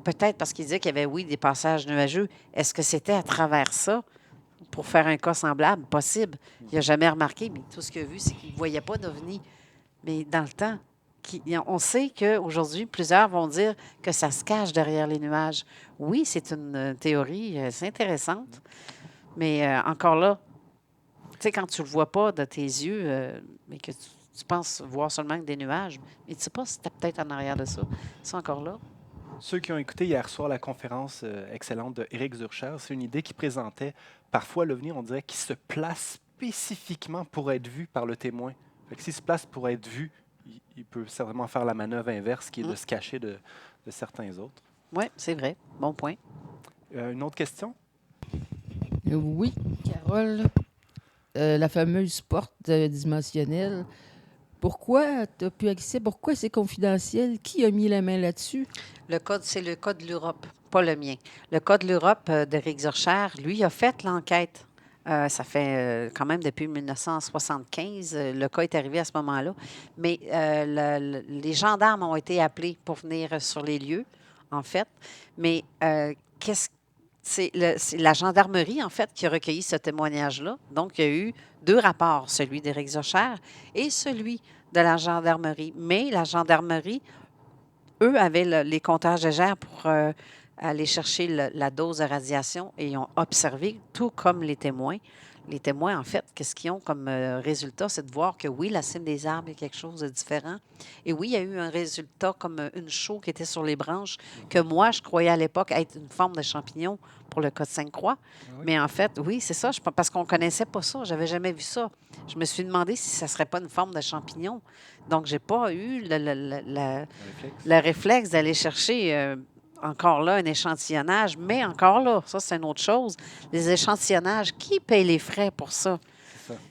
Peut-être parce qu'il disait qu'il y avait, oui, des passages nuageux. Est-ce que c'était à travers ça pour faire un cas semblable? Possible. Il n'a jamais remarqué, mais tout ce qu'il a vu, c'est qu'il ne voyait pas d'OVNI. Mais dans le temps, on sait qu'aujourd'hui, plusieurs vont dire que ça se cache derrière les nuages. Oui, c'est une théorie, c'est intéressante, mais encore là, tu sais, quand tu ne le vois pas de tes yeux, mais que tu penses voir seulement que des nuages, mais tu ne sais pas si tu es peut-être en arrière de ça. C'est encore là. Ceux qui ont écouté hier soir la conférence excellente de Éric Zurcher, c'est une idée qui présentait parfois l'OVNI, on dirait, qui se place spécifiquement pour être vu par le témoin. Fait que s'il se place pour être vu, il peut certainement faire la manœuvre inverse, qui est de se cacher de certains autres. Oui, c'est vrai. Bon point. Une autre question? Oui, Carole, la fameuse porte dimensionnelle. Pourquoi tu as pu accéder? Pourquoi c'est confidentiel? Qui a mis la main là-dessus? C'est le Code de l'Europe, pas le mien. Le Code de l'Europe d'Éric Zurcher, lui, a fait l'enquête. Ça fait quand même depuis 1975. Le cas est arrivé à ce moment-là. Mais les gendarmes ont été appelés pour venir sur les lieux, en fait. Mais c'est la gendarmerie, en fait, qui a recueilli ce témoignage-là. Donc, il y a eu 2 rapports, celui d'Éric Zurcher et celui de la gendarmerie. Mais la gendarmerie, eux, avaient les comptages de GR pour aller chercher la dose de radiation et ils ont observé, tout comme les témoins. Les témoins, en fait, qu'est-ce qu'ils ont comme résultat? C'est de voir que oui, la cime des arbres est quelque chose de différent. Et oui, il y a eu un résultat comme une chaux qui était sur les branches que moi, je croyais à l'époque être une forme de champignon pour le cas de Sainte-Croix. Oui. Mais en fait, oui, c'est ça, parce qu'on ne connaissait pas ça. Je n'avais jamais vu ça. Je me suis demandé si ça ne serait pas une forme de champignon. Donc, je n'ai pas eu le réflexe d'aller chercher encore là un échantillonnage. Mais encore là, ça, c'est une autre chose. Les échantillonnages, qui paye les frais pour ça?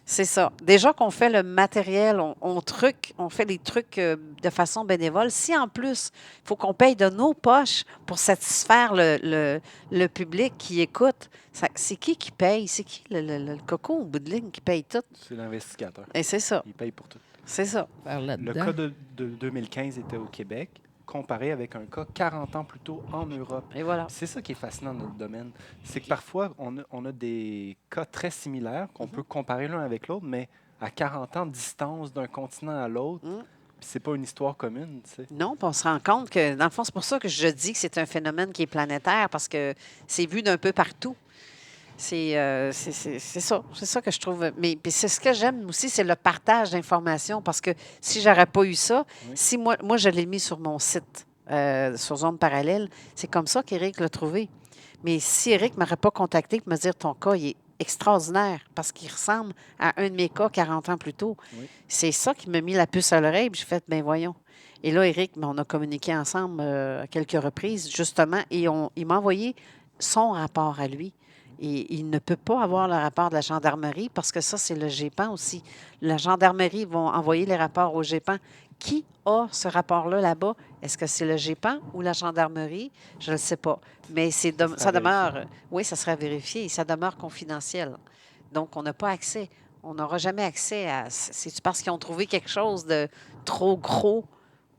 C'est ça. Déjà qu'on fait le matériel, on fait les trucs de façon bénévole. Si en plus, il faut qu'on paye de nos poches pour satisfaire le public qui écoute, c'est qui paye? C'est qui le coco au bout de ligne qui paye tout? C'est l'investigateur. Et c'est ça. Il paye pour tout. C'est ça. Par là-dedans. Le cas de 2015 était au Québec, comparé avec un cas 40 ans plus tôt en Europe. Et voilà. C'est ça qui est fascinant dans notre domaine. C'est que parfois, on a des cas très similaires qu'on peut comparer l'un avec l'autre, mais à 40 ans de distance d'un continent à l'autre, puis c'est pas une histoire commune, tu sais. Non, puis on se rend compte que, dans le fond, c'est pour ça que je dis que c'est un phénomène qui est planétaire, parce que c'est vu d'un peu partout. C'est ça que je trouve. Mais puis c'est ce que j'aime aussi, c'est le partage d'informations, parce que si j'aurais pas eu ça, si moi je l'ai mis sur mon site, sur Zone Parallèle, c'est comme ça qu'Éric l'a trouvé. Mais si Éric ne m'aurait pas contacté pour me dire ton cas, il est extraordinaire, parce qu'il ressemble à un de mes cas 40 ans plus tôt, c'est ça qui m'a mis la puce à l'oreille, puis j'ai fait, ben voyons. Et là, Éric, on a communiqué ensemble à quelques reprises, justement, et il m'a envoyé son rapport à lui. Et il ne peut pas avoir le rapport de la gendarmerie parce que ça, c'est le GEPAN aussi. La gendarmerie va envoyer les rapports au GEPAN. Qui a ce rapport-là là-bas? Est-ce que c'est le GEPAN ou la gendarmerie? Je ne le sais pas. Mais ça demeure, oui, ça sera vérifié et ça demeure confidentiel. Donc, on n'a pas accès. On n'aura jamais accès à... C'est-tu parce qu'ils ont trouvé quelque chose de trop gros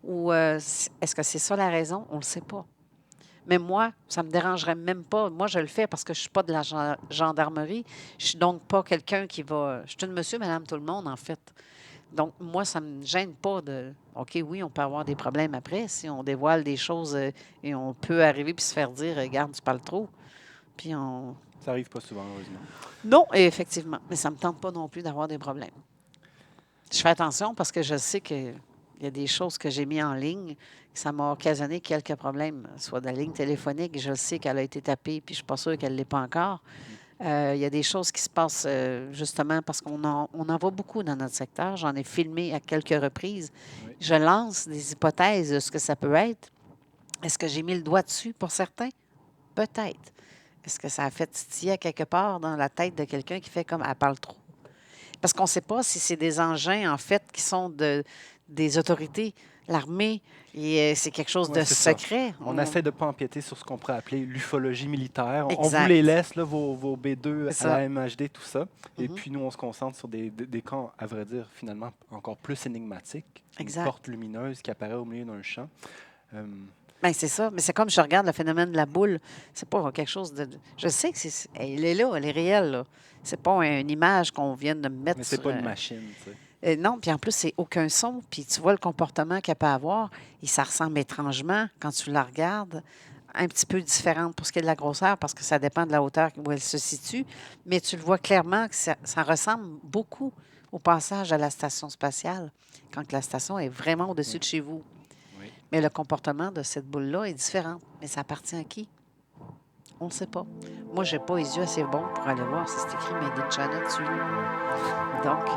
ou est-ce que c'est ça la raison? On ne le sait pas. Mais moi, ça ne me dérangerait même pas. Moi, je le fais parce que je ne suis pas de la gendarmerie. Je ne suis donc pas quelqu'un qui va... Je suis une monsieur, madame, tout le monde, en fait. Donc, moi, ça ne me gêne pas de... OK, oui, on peut avoir des problèmes après si on dévoile des choses et on peut arriver puis se faire dire, regarde, tu parles trop. Puis on... Ça n'arrive pas souvent, heureusement. Non, effectivement. Mais ça ne me tente pas non plus d'avoir des problèmes. Je fais attention parce que je sais qu'il y a des choses que j'ai mis en ligne. Ça m'a occasionné quelques problèmes, soit de la ligne téléphonique. Je le sais qu'elle a été tapée, puis je ne suis pas sûre qu'elle ne l'est pas encore. Il y a des choses qui se passent justement parce qu'on en voit beaucoup dans notre secteur. J'en ai filmé à quelques reprises. Oui. Je lance des hypothèses de ce que ça peut être. Est-ce que j'ai mis le doigt dessus pour certains? Peut-être. Est-ce que ça a fait titiller à quelque part dans la tête de quelqu'un qui fait comme « elle parle trop ». Parce qu'on ne sait pas si c'est des engins, en fait, qui sont des autorités, l'armée, et c'est quelque chose de secret. On essaie de ne pas empiéter sur ce qu'on pourrait appeler l'ufologie militaire. On vous les laisse, là, vos B2 à la MHD, tout ça. Et puis, nous, on se concentre sur des camps, à vrai dire, finalement, encore plus énigmatiques. Exact. Une porte lumineuse qui apparaît au milieu d'un champ. Bien, c'est ça. Mais c'est comme je regarde le phénomène de la boule. C'est pas quelque chose de... Je sais que elle est là, elle est réelle. C'est pas une image qu'on vient de mettre. Mais c'est pas une machine, tu sais. Non, puis en plus, c'est aucun son. Puis tu vois le comportement qu'elle peut avoir. Et ça ressemble étrangement, quand tu la regardes, un petit peu différente pour ce qui est de la grosseur, parce que ça dépend de la hauteur où elle se situe. Mais tu le vois clairement que ça ressemble beaucoup au passage à la station spatiale, quand la station est vraiment au-dessus de chez vous. Mais le comportement de cette boule-là est différent. Mais ça appartient à qui? On ne sait pas. Moi, je n'ai pas les yeux assez bons pour aller voir si c'est écrit Made in China dessus. Donc,